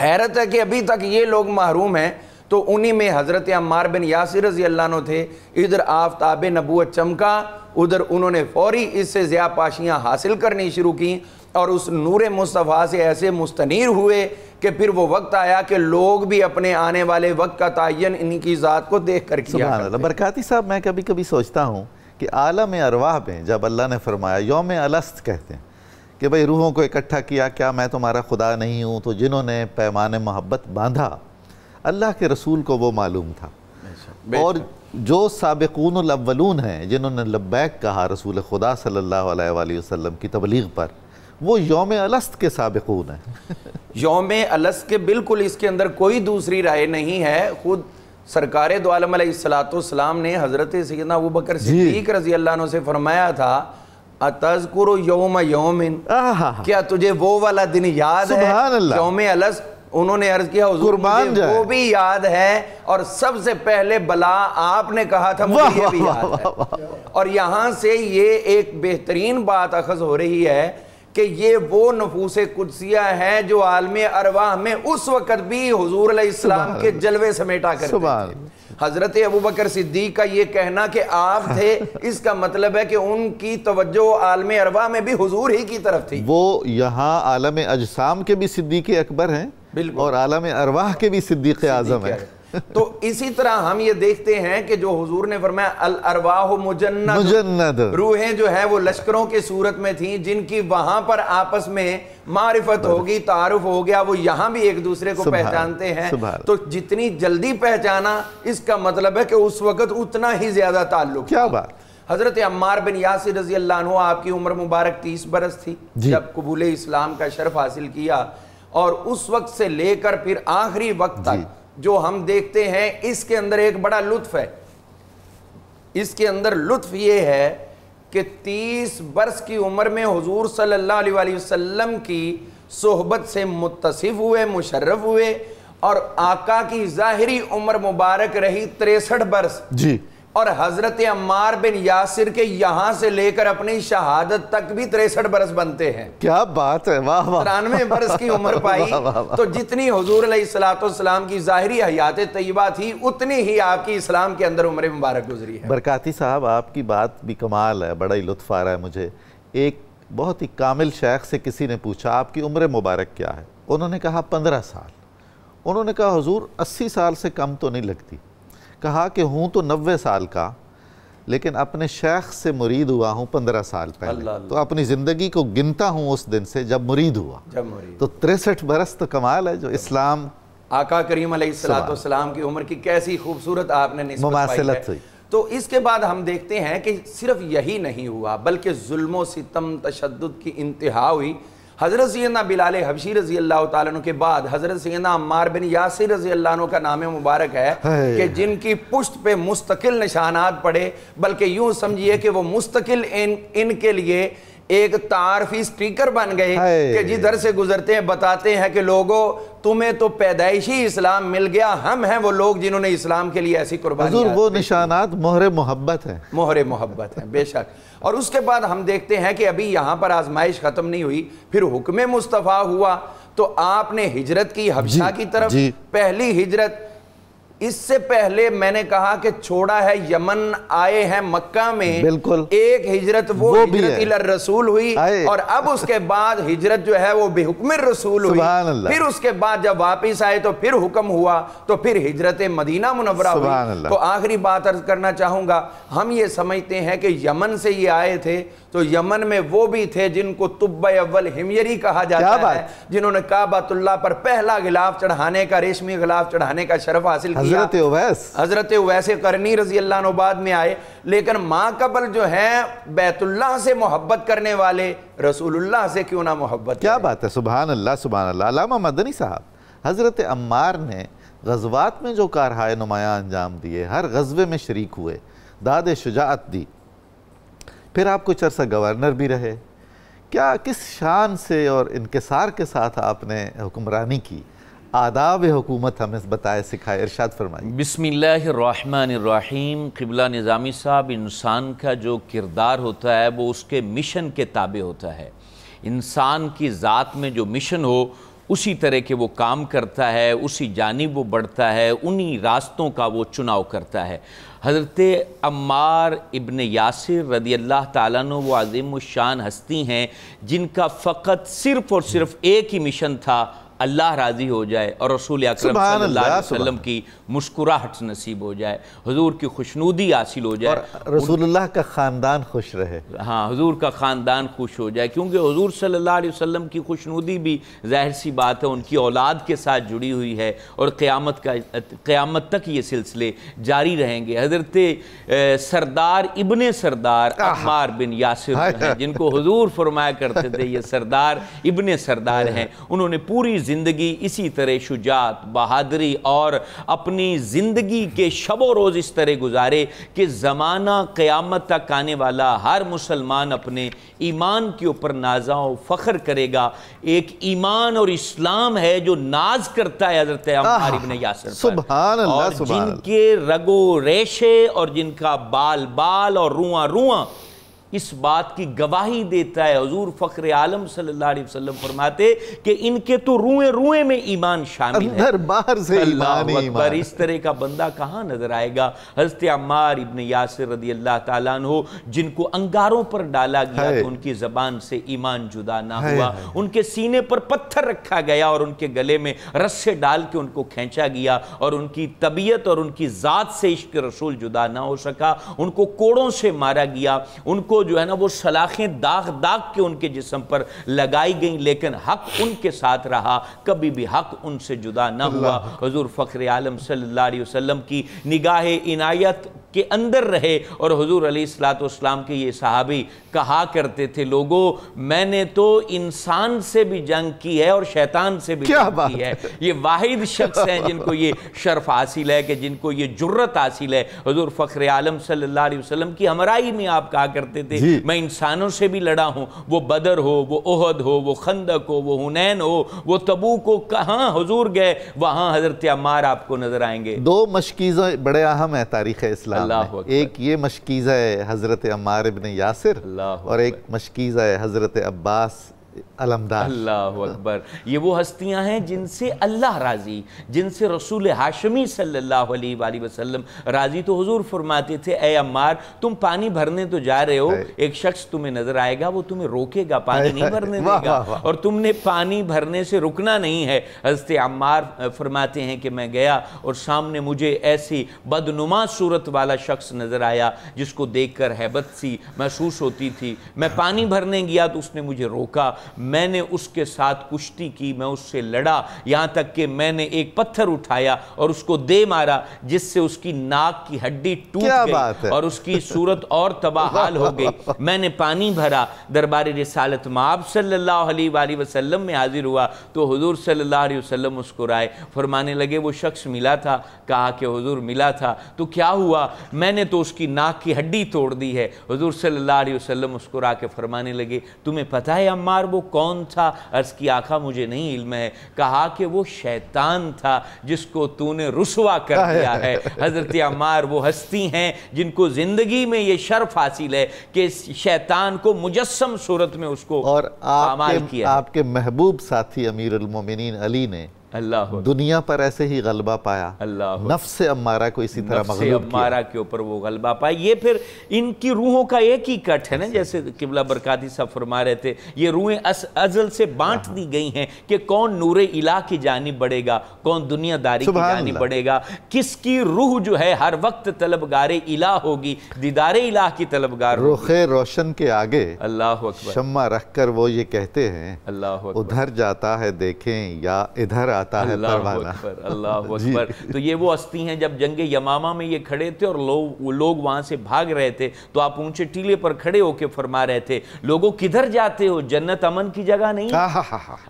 حیرت ہے کہ ابھی تک یہ لوگ محروم ہیں۔ تو انہی میں حضرت عمار بن یاسر رضی اللہ عنہ تھے۔ ادھر آفتاب نبوت چمکا، ادھر انہوں نے فوری اس سے ضیاء پاشیاں حاصل کرنی شروع کی اور اس نور مصطفیٰ سے ایسے مستنیر ہوئے کہ پھر وہ وقت آیا کہ لوگ بھی اپنے آنے والے وقت کا تعین انہی کی ذات کو دیکھ کر کیا سبحان اللہ۔ برکاتی صاحب، میں کبھی کبھی سوچتا ہوں کہ عالم ارواح میں جب اللہ نے فرمایا یوم الست کہتے ہیں کہ بھئی روحوں کو اکٹھا کیا، کیا میں تمہارا خدا نہیں ہوں؟ تو جنہوں نے پیمان محبت باندھا اللہ کے رسول کو وہ معلوم تھا، اور جو سابقون الاولون ہیں جنہوں نے لبیک کہا رسول خدا صلی اللہ علیہ وآلہ وسلم کی تبلیغ پر، وہ یوم الست کے سابقون ہیں۔ یوم الست کے بالکل اس کے اندر کوئی دوسری رائے نہیں ہے۔ خود سرکار دو عالم علیہ السلام نے حضرت سیدنا ابوبکر صدیق رضی اللہ عنہ سے فرمایا تھا اتذکر یوم یومن، کیا تجھے وہ والا دن یاد ہے یوم الست؟ انہوں نے عرض کیا حضور مجھے وہ بھی یاد ہے، اور سب سے پہلے بلا آپ نے کہا تھا مجھے یہ بھی یاد ہے۔ اور یہاں سے یہ ایک بہترین بات اخذ ہو رہی ہے کہ یہ وہ نفوس قدسیہ ہے جو عالم ارواح میں اس وقت بھی حضور علیہ السلام کے جلوے سمیٹا کرتے تھے۔ حضرت ابوبکر صدیق کا یہ کہنا کہ آپ تھے، اس کا مطلب ہے کہ ان کی توجہ عالم ارواح میں بھی حضور ہی کی طرف تھی۔ وہ یہاں عالم اجسام کے بھی صدیق اکبر ہیں اور عالم ارواح کے بھی صدیق اعظم ہیں۔ تو اسی طرح ہم یہ دیکھتے ہیں کہ جو حضور نے فرمایا الارواح مجند، روحیں جو ہے وہ لشکروں کے صورت میں تھیں جن کی وہاں پر آپس میں معرفت ہوگی، تعارف ہو گیا، وہ یہاں بھی ایک دوسرے کو پہچانتے ہیں۔ تو جتنی جلدی پہچانا اس کا مطلب ہے کہ اس وقت اتنا ہی زیادہ تعلق۔ کیا بات! حضرت عمار بن یاسر رضی اللہ عنہ آپ کی عمر مبارک 30 برس تھی جب قبول اسلام کا شرف حاصل کیا، اور اس وقت سے لے کر پھر آخری وقت تک جو ہم دیکھتے ہیں اس کے اندر ایک بڑا لطف ہے۔ اس کے اندر لطف یہ ہے کہ 30 برس کی عمر میں حضور صلی اللہ علیہ وآلہ وسلم کی صحبت سے متصف ہوئے، مشرف ہوئے، اور آقا کی ظاہری عمر مبارک رہی 63 برس، اور حضرت عمار بن یاسر کے یہاں سے لے کر اپنی شہادت تک بھی 63 برس بنتے ہیں۔ کیا بات ہے! واہ واہ! 93 برس کی عمر پائی۔ تو جتنی حضور علیہ السلام کی ظاہری حیات طیبہ تھی اتنی ہی آپ کی اسلام کے اندر عمر مبارک گزری ہے۔ برکاتی صاحب، آپ کی بات بھی کمال ہے، بڑا ہی لطف آ رہا ہے مجھے۔ ایک بہت ہی کامل شیخ سے کسی نے پوچھا آپ کی عمر مبارک کیا ہے؟ انہوں نے کہا 15 سال۔ انہوں نے کہا حضور 80 سال سے کم تو نہیں لگتی۔ کہا کہ ہوں تو 90 سال کا، لیکن اپنے شیخ سے مرید ہوا ہوں 15 سال پہلے، تو اپنی زندگی کو گنتا ہوں اس دن سے جب مرید ہوا۔ تو 63 برس تو کمال ہے جو اسلام آقا کریم علیہ السلام کی عمر کی کیسی خوبصورت آپ نے نسبت مماثلت ہوئی۔ تو اس کے بعد ہم دیکھتے ہیں کہ صرف یہی نہیں ہوا بلکہ ظلم و ستم تشدد کی انتہا ہوئی۔ حضرت سیدنا بلال حبشی رضی اللہ تعالیٰ عنہ کے بعد حضرت سیدنا عمار بن یاسر رضی اللہ عنہ کا نام مبارک ہے کہ جن کی پشت پہ مستقل نشانات پڑے، بلکہ یوں سمجھیے کہ وہ مستقل ان کے لیے ایک تعارفی سٹیکر بن گئے کہ جدھر سے گزرتے ہیں بتاتے ہیں کہ لوگوں تمہیں تو پیدائشی اسلام مل گیا، ہم ہیں وہ لوگ جنہوں نے اسلام کے لیے ایسی قربانی. حضور وہ نشانات مہر محبت ہیں، مہر محبت ہیں بے شک. اور اس کے بعد ہم دیکھتے ہیں کہ ابھی یہاں پر آزمائش ختم نہیں ہوئی، پھر حکم مصطفیٰ ہوا تو آپ نے ہجرت کی حبشہ کی طرف. پہلی ہجرت اس سے پہلے میں نے کہا کہ چھوڑا ہے یمن، آئے ہیں مکہ میں. بالکل ایک ہجرت وہ ہجرت الی الرسول ہوئی، اور اب اس کے بعد ہجرت جو ہے وہ بحکم الرسول ہوئی. پھر اس کے بعد جب واپس آئے تو پھر حکم ہوا تو پھر ہجرت مدینہ منورہ ہوئی. تو آخری بات عرض کرنا چاہوں گا، ہم یہ سمجھتے ہیں کہ یمن سے یہ آئے تھے تو یمن میں وہ بھی تھے جن کو طب اول حمیری کہا جاتا ہے، جنہوں نے کعبۃ اللہ پر پہلا غلاف چڑھانے کا، ریشمی غلاف چڑھانے کا شرف حاصل کیا. حضرت اویس قرنی رضی اللہ عنہ بعد میں آئے، لیکن ماں قبل جو ہیں بیت اللہ سے محبت کرنے والے رسول اللہ سے کیوں نہ محبت. کیا بات ہے، سبحان اللہ سبحان اللہ. علامہ مدنی صاحب، حضرت عمار نے غزوات میں جو کارہائے نمایاں انجام دیے، ہر غزوے میں شریک ہوئے، داد شجاعت دی، پھر آپ کچھ عرصہ گورنر بھی رہے. کیا کس شان سے اور انکسار کے ساتھ آپ نے حکمرانی کی؟ آداب حکومت ہمیں بتائے، سکھائے، ارشاد فرمائیے. بسم اللہ الرحمن الرحیم. قبلہ نظامی صاحب، انسان کا جو کردار ہوتا ہے وہ اس کے مشن کے تابع ہوتا ہے. انسان کی ذات میں جو مشن ہو اسی طرح کے وہ کام کرتا ہے، اسی جانب وہ بڑھتا ہے، انہی راستوں کا وہ چناؤ کرتا ہے. حضرت عمار ابن یاسر رضی اللہ تعالیٰ عنہ وہ عظیم الشان ہستی ہیں جن کا فقط صرف اور صرف ایک ہی مشن تھا، اللہ راضی ہو جائے اور رسول اکرم صلی اللہ علیہ وسلم کی مسکراہٹ نصیب ہو جائے، حضور کی خوشنودی حاصل ہو جائے، اور رسول اللہ کا خاندان خوش رہے. ہاں، حضور کا خاندان خوش ہو جائے، کیونکہ حضور صلی اللہ علیہ وسلم کی خوشنودی بھی ظاہر سی بات ہے ان کی اولاد کے ساتھ جڑی ہوئی ہے، اور قیامت تک یہ سلسلے جاری رہیں گے. حضرت سردار ابن سردار عمار بن یاسر ہیں، جن کو حضور فرمایا کرتے تھے یہ سردار ابن سردار ہیں. انہوں نے پوری زندگی اسی طرح شجاعت، بہادری اور اپنی زندگی کے شب و روز اس طرح گزارے کہ زمانہ قیامت تک آنے والا ہر مسلمان اپنے ایمان کے اوپر نازاں و فخر کرے گا. ایک ایمان اور اسلام ہے جو ناز کرتا ہے حضرت عمار ابن یاسر پر، سبحان اللہ، اور جن کے رگ و ریشے اور جن کا بال بال اور رواں رواں اس بات کی گواہی دیتا ہے. حضور فخر عالم صلی اللہ علیہ وسلم فرماتے کہ ان کے تو روئے روئے میں ایمان شامل ہے، اندر باہر سے ایمان ہی ایمان. اس طرح کا بندہ کہاں نظر آئے گا؟ حضرت عمار ابن یاسر رضی اللہ تعالیٰ عنہ جن کو انگاروں پر ڈالا گیا تو ان کی زبان سے ایمان جدا نہ ہوا، ان کے سینے پر پتھر رکھا گیا اور ان کے گلے میں رسے ڈال کے ان کو کھینچا گیا، اور ان کی طبیعت اور ان کی ذات سے عشق رسول جدا نہ ہو سکا. ان کو کوڑوں سے مارا گیا، ان کو جو ہے نا وہ سلاخیں داغ داغ کے ان کے جسم پر لگائی گئیں، لیکن حق ان کے ساتھ رہا، کبھی بھی حق ان سے جدا نہ ہوا. حضور فخر عالم صلی اللہ علیہ وسلم کی نگاہ عنایت کے اندر رہے، اور حضور علیہ السلام کے یہ صحابی کہا کرتے تھے، لوگوں میں نے تو انسان سے بھی جنگ کی ہے اور شیطان سے بھی جنگ کی ہے. یہ واحد شخص ہیں جن کو یہ شرف حاصل ہے، کہ جن کو یہ جرت حاصل ہے. حضور فخر عالم صلی اللہ علیہ وسلم کی ہمراہی میں آپ کہا کرتے تھے میں انسانوں سے بھی لڑا ہوں، وہ بدر ہو، وہ احد ہو، وہ خندق ہو، وہ حنین ہو، وہ تبوک ہو، کہاں حضور گئے وہاں حضرت عمار آپ کو نظر آئیں گے. دو مشکیزیں بڑے اہم ہیں تاریخ اسلام میں، ایک یہ مشکیزہ ہے حضرت عمار ابن یاسر، اور ایک مشکیزہ ہے حضرت عباس علمدار. اللہ اکبر. یہ وہ ہستیاں ہیں جن سے اللہ راضی، جن سے رسول ہاشمی صلی اللہ علیہ وآلہ وسلم راضی. تو حضور فرماتے تھے اے عمار تم پانی بھرنے تو جا رہے ہو، ایک شخص تمہیں نظر آئے گا، وہ تمہیں روکے گا، پانی نہیں بھرنے دے گا، اور تم نے پانی بھرنے سے رکنا نہیں ہے. حضرت عمار فرماتے ہیں کہ میں گیا اور سامنے مجھے ایسی بدنما صورت والا شخص نظر آیا جس کو دیکھ کر ہیبت سی محسوس ہوتی تھی. میں پانی بھرنے گیا تو اس نے مجھے روکا، میں نے اس کے ساتھ کشتی کی، میں اس سے لڑا، یہاں تک کہ میں نے ایک پتھر اٹھایا اور اس کو دے مارا جس سے اس کی ناک کی ہڈی ٹوٹ گئی اور اس کی صورت اور تباہ حال ہو گئی۔ میں نے پانی بھرا، دربار رسالت مآب صلی اللہ علیہ وآلہ وسلم میں حاضر ہوا تو حضور صلی اللہ علیہ وسلم مسکرائے، فرمانے لگے وہ شخص ملا تھا؟ کہا کہ حضور ملا تھا۔ تو کیا ہوا؟ میں نے تو اس کی ناک کی ہڈی توڑ دی ہے۔ حضور صلی اللہ علیہ وسلم مسکرا کے فرمانے لگے تمہیں پتہ ہے عمار وہ کون تھا؟ عرض کی آقا مجھے نہیں علم ہے۔ کہا کہ وہ شیطان تھا جس کو تو نے رسوا کر دیا ہے۔ حضرت عمار وہ ہستی ہیں جن کو زندگی میں یہ شرف حاصل ہے کہ شیطان کو مجسم صورت میں اس کو اور پامال کیا۔ آپ کے محبوب ساتھی امیر المومنین علی نے اللہ دنیا پر ایسے ہی غلبہ پایا، اللہ نفس امارہ کو اسی طرح مغلوب کیا، نفس امارہ کے اوپر وہ غلبہ پایا۔ یہ پھر ان کی روحوں کا ایک ہی کٹ ہے نا، جیسے قبلہ برکاتی صاحب فرما رہے تھے، یہ روحیں ازل سے بانٹ دی گئی ہیں کہ کون نور الہ کی جانب بڑھے گا، کون دنیا داری کی جانب بڑھے گا، کس کی روح جو ہے ہر وقت طلبگار الہ ہوگی، دیدار الہ کی طلبگار ہوگی۔ رخ روشن کے آگے اللہ اکبر، شمع رکھ کر وہ یہ کہتے ہیں اللہ اکبر، ادھر جاتا ہے دیکھیں یا ادھر آتا ہے پروانہ۔ اللہ اکبر۔ تو یہ وہ ہستی ہیں، جب جنگ یمامہ میں یہ کھڑے تھے اور لوگ وہاں سے بھاگ رہے تھے تو آپ اونچے ٹیلے پر کھڑے ہو کے فرما رہے تھے لوگوں کدھر جاتے ہو، جنت امن کی جگہ نہیں،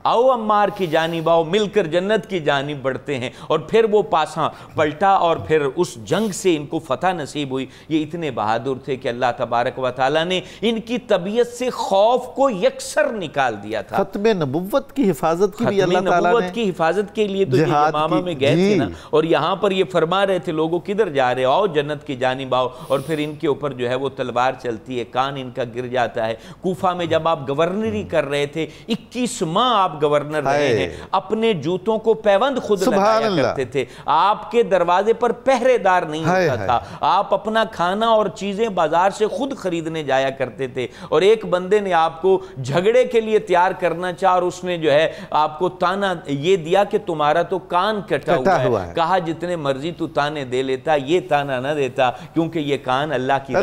آؤ عمار کی جانب آؤ، مل کر جنت کی جانب بڑھتے ہیں۔ اور پھر وہ پاساں پلٹا اور پھر اس جنگ سے ان کو فتح نصیب ہوئی۔ یہ اتنے بہادر تھے کہ اللہ تبارک و تعالیٰ نے ان کی طبیعت سے خوف کو یکسر نکال دیا تھا۔ ختم نبوت کی حفاظت کی بھی اللہ تعالیٰ نے، نبوت کی حفاظت کے لیے تو یہ یمامہ میں گئے تھے نا، اور یہاں پر یہ فرما رہے تھے لوگوں کدھر جا رہے ہو، آؤ جنت کی جانب آؤ۔ اور پھر ان کے اوپر جو ہے وہ تلوار چلتی ہے، کان ان کا گر جاتا ہے۔ کوفہ میں جب آپ گورنری کر رہے تھے، 21 ماہ آپ گورنر رہے ہیں، اپنے جوتوں کو پیوند خود لگایا کرتے تھے، آپ کے دروازے پر پہرے دار نہیں ہوتا تھا، آپ اپنا کھانا اور چیزیں بازار سے خود خریدنے جایا کرتے تھے۔ اور ایک بندے نے آپ کو جھگڑے کے لیے تیار کرنا چاہا اور اس نے جو ہے آپ کو تانا یہ دیا کہ تمہارا تو کان کٹا ہوا ہے، کہا جتنے مرضی تو تانے دے لیتا، یہ تانا نہ دیتا کیونکہ یہ کان اللہ کی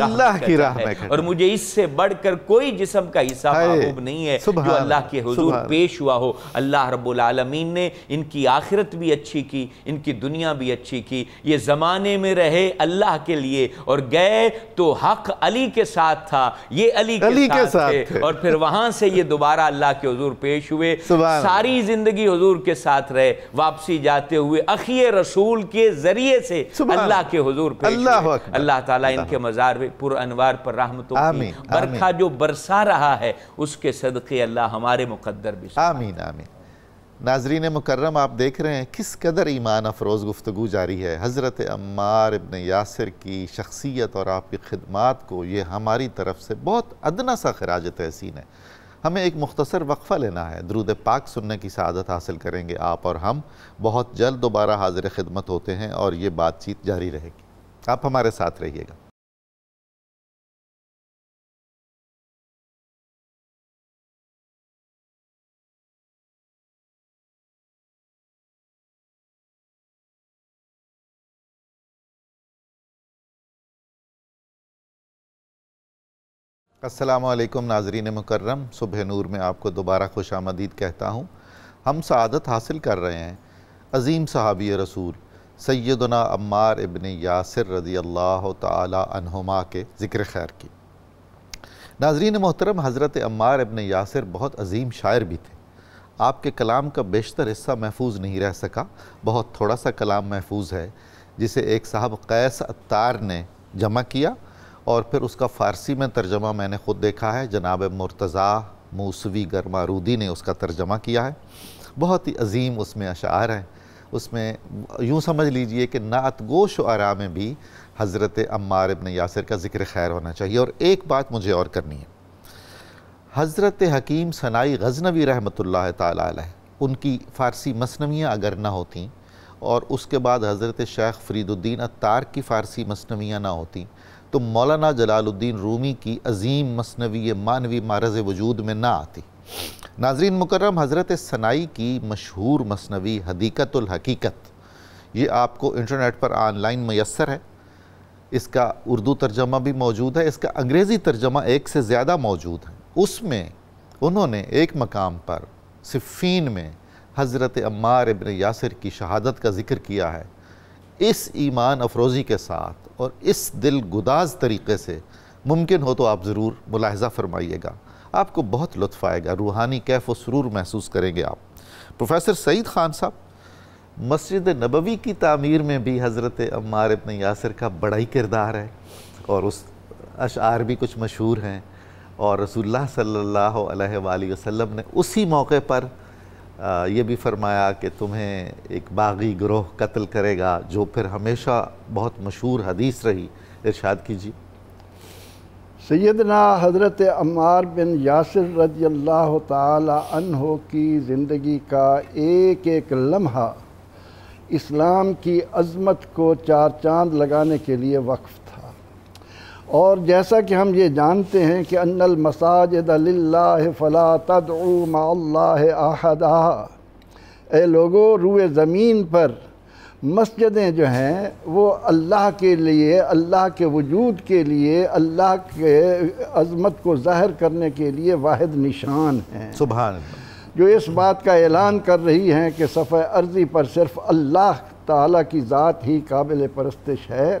راہ میں ہے، اور مجھے اس سے بڑھ کر کوئی جسم کا حصہ محبوب نہیں ہے جو اللہ کے حضور پیش ہوا ہو۔ اللہ رب العالمین نے ان کی آخرت بھی اچھی کی، ان کی دنیا بھی اچھی کی۔ یہ زمانے میں رہے اللہ کے لیے اور گئے تو حق علی کے ساتھ تھا، یہ علی کے ساتھ تھے، اور پھر وہاں سے یہ دوبارہ اللہ کے حضور پیش ہوئے، ساری زندگی حضور کے ساتھ رہے، واپسی جاتے ہوئے اخی رسول کے ذریعے سے اللہ کے حضور پیش ہوئے۔ اللہ تعالیٰ ان کے مزار پر انوار پر رحمتوں کی برکھا جو برسا رہا ہے اس کے صدقے اللہ ہمارے مقدر بھی آمین آمین۔ ناظرین مکرم، آپ دیکھ رہے ہیں کس قدر ایمان افروز گفتگو جاری ہے۔ حضرت عمار ابن یاسر کی شخصیت اور آپ کی خدمات کو یہ ہماری طرف سے بہت ادنا سا خراج تحسین ہے۔ ہمیں ایک مختصر وقفہ لینا ہے، درود پاک سننے کی سعادت حاصل کریں گے آپ اور ہم، بہت جلد دوبارہ حاضر خدمت ہوتے ہیں اور یہ بات چیت جاری رہے گی، آپ ہمارے ساتھ رہیے گا۔ السلام علیکم ناظرین مکرم، صبح نور میں آپ کو دوبارہ خوش آمدید کہتا ہوں۔ ہم سعادت حاصل کر رہے ہیں عظیم صحابی رسول سیدنا عمار ابن یاسر رضی اللہ تعالی عنہما کے ذکر خیر کی۔ ناظرین محترم، حضرت عمار ابن یاسر بہت عظیم شاعر بھی تھے۔ آپ کے کلام کا بیشتر حصہ محفوظ نہیں رہ سکا، بہت تھوڑا سا کلام محفوظ ہے جسے ایک صاحب قیس عطار نے جمع کیا اور پھر اس کا فارسی میں ترجمہ میں نے خود دیکھا ہے، جناب مرتضیٰ موسوی گرمارودی نے اس کا ترجمہ کیا ہے۔ بہت ہی عظیم اس میں اشعار ہیں، اس میں یوں سمجھ لیجئے کہ نعت گو شعراء میں بھی حضرت عمار ابن یاسر کا ذکر خیر ہونا چاہیے۔ اور ایک بات مجھے اور کرنی ہے، حضرت حکیم سنائی غزنوی رحمۃ اللہ تعالیٰ علیہ، ان کی فارسی مثنویاں اگر نہ ہوتیں اور اس کے بعد حضرت شیخ فرید الدین عطار کی فارسی مثنویاں نہ ہوتیں تو مولانا جلال الدین رومی کی عظیم مثنوی مانوی معرض وجود میں نہ آتی۔ ناظرین مکرم، حضرت سنائی کی مشہور مثنوی حدیقۃ الحقیقت یہ آپ کو انٹرنیٹ پر آن لائن میسر ہے، اس کا اردو ترجمہ بھی موجود ہے، اس کا انگریزی ترجمہ ایک سے زیادہ موجود ہے۔ اس میں انہوں نے ایک مقام پر صفین میں حضرت عمار ابن یاسر کی شہادت کا ذکر کیا ہے۔ اس ایمان افروزی کے ساتھ اور اس دل گداز طریقے سے ممکن ہو تو آپ ضرور ملاحظہ فرمائیے گا، آپ کو بہت لطف آئے گا، روحانی کیف و سرور محسوس کریں گے آپ۔ پروفیسر سعید خان صاحب، مسجد نبوی کی تعمیر میں بھی حضرت عمار ابن یاسر کا بڑا ہی کردار ہے، اور اس اشعار بھی کچھ مشہور ہیں، اور رسول اللہ صلی اللہ علیہ وآلہ وسلم نے اسی موقع پر یہ بھی فرمایا کہ تمہیں ایک باغی گروہ قتل کرے گا، جو پھر ہمیشہ بہت مشہور حدیث رہی۔ ارشاد کیجیے۔ سیدنا حضرت عمار بن یاسر رضی اللہ تعالی عنہ کی زندگی کا ایک ایک لمحہ اسلام کی عظمت کو چار چاند لگانے کے لیے وقف تھا، اور جیسا کہ ہم یہ جانتے ہیں کہ ان المساجد للہ فلا تدعوا مع اللہ احدا، اے لوگو، روئے زمین پر مسجدیں جو ہیں وہ اللہ کے لیے، اللہ کے وجود کے لیے، اللہ کے عظمت کو ظاہر کرنے کے لیے واحد نشان ہیں، سبحان اللہ، جو اس بات کا اعلان کر رہی ہیں کہ صفحہ ارضی پر صرف اللہ تعالیٰ کی ذات ہی قابل پرستش ہے۔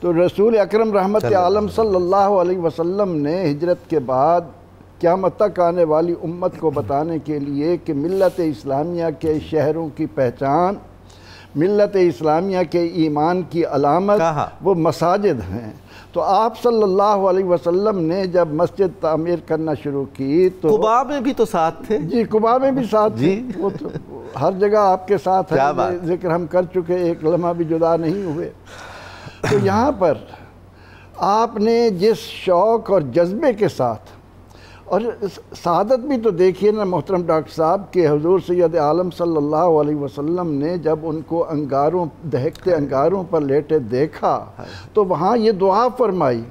تو رسول اکرم رحمت عالم صلی اللہ علیہ وسلم نے ہجرت کے بعد قیامت تک آنے والی امت کو بتانے کے لیے کہ ملت اسلامیہ کے شہروں کی پہچان، ملت اسلامیہ کے ایمان کی علامت وہ مساجد ہیں، تو آپ صلی اللہ علیہ وسلم نے جب مسجد تعمیر کرنا شروع کی تو قباء میں بھی تو ساتھ تھے۔ جی، قباء میں بھی ساتھ تھے، وہ تو ہر جگہ آپ کے ساتھ ہے، ذکر ہم کر چکے، ایک لمحہ بھی جدا نہیں ہوئے۔ تو یہاں پر آپ نے جس شوق اور جذبے کے ساتھ، اور سعادت بھی تو دیکھیے نا محترم ڈاکٹر صاحب، کہ حضور سید عالم صلی اللہ علیہ وسلم نے جب ان کو انگاروں، دہکتے انگاروں پر لیٹے دیکھا تو وہاں یہ دعا فرمائی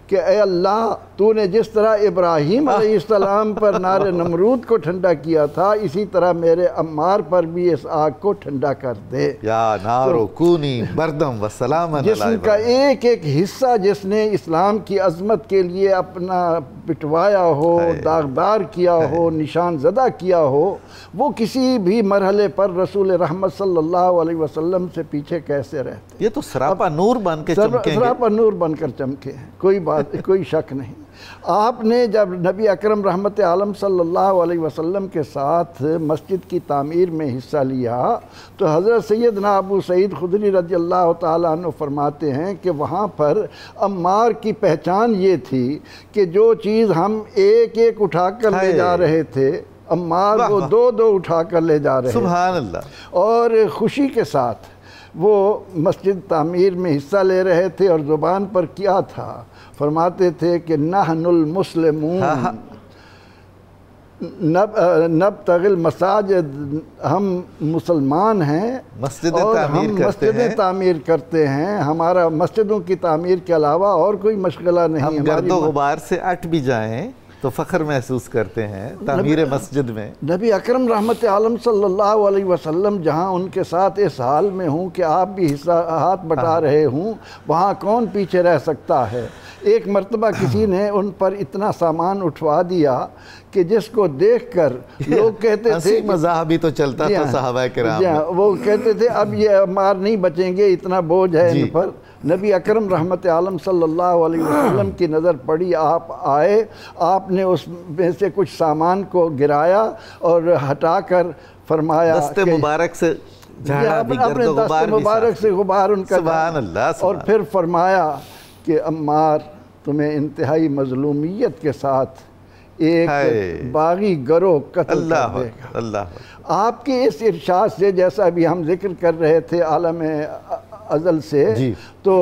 کہ اے اللہ، تو نے جس طرح ابراہیم علیہ السلام پر نار نمرود کو ٹھنڈا کیا تھا، اسی طرح میرے عمار پر بھی اس آگ کو ٹھنڈا کر دے۔ یا نارو کونی بردم و سلاما، جسم کا ایک ایک حصہ جس نے اسلام کی عظمت کے لیے اپنا پٹوایا ہو، داغدار کیا ہو، نشان زدہ کیا ہو، وہ کسی بھی مرحلے پر رسول رحمت صلی اللہ علیہ وسلم سے پیچھے کیسے رہتے؟ یہ تو سراپا نور بن کے چمکیں گے، سراپا نور بن کر چمکے ہیں، کوئی شک نہیں۔ آپ نے جب نبی اکرم رحمت عالم صلی اللہ علیہ وسلم کے ساتھ مسجد کی تعمیر میں حصہ لیا تو حضرت سیدنا ابو سعید خدری رضی اللہ تعالیٰ عنہ فرماتے ہیں کہ وہاں پر عمار کی پہچان یہ تھی کہ جو چیز ہم ایک ایک اٹھا کر لے جا رہے تھے، عمار وہ دو دو اٹھا کر لے جا رہے تھے، سبحان اللہ، اور خوشی کے ساتھ وہ مسجد تعمیر میں حصہ لے رہے تھے، اور زبان پر کیا تھا؟ فرماتے تھے کہ نحن المسلمون نبتغی المساجد، ہم مسلمان ہیں اور ہم مسجدیں تعمیر کرتے ہیں، ہمارا مسجدوں کی تعمیر کے علاوہ اور کوئی مشغلہ نہیں۔ ہم گرد و غبار سے اٹھ بھی جائیں تو فخر محسوس کرتے ہیں تعمیر مسجد میں۔ نبی اکرم رحمت عالم صلی اللہ علیہ وسلم جہاں ان کے ساتھ اس حال میں ہوں کہ آپ بھی حصہ ہاتھ بٹا رہے ہوں، وہاں کون پیچھے رہ سکتا ہے؟ ایک مرتبہ کسی نے ان پر اتنا سامان اٹھوا دیا کہ جس کو دیکھ کر لوگ کہتے تھے، ہنسی مزاح بھی تو چلتا تھا صحابہ کرام، وہ کہتے تھے اب یہ عمار نہیں بچیں گے، اتنا بوجھ ہے ان پر۔ نبی اکرم رحمت عالم صلی اللہ علیہ وسلم کی نظر پڑی، آپ آئے، آپ نے اس میں سے کچھ سامان کو گرایا اور ہٹا کر فرمایا، دست مبارک سے جھاڑا بھی، گرد و غبار بھی، مبارک سے غبار ان کا، سبحان اللہ، اور پھر فرمایا کہ عمار تمہیں انتہائی مظلومیت کے ساتھ ایک باغی گروہ قتل کر دے گا۔ اللہ آپ کے اس ارشاد سے، جیسا ابھی ہم ذکر کر رہے تھے عالم ازل سے، تو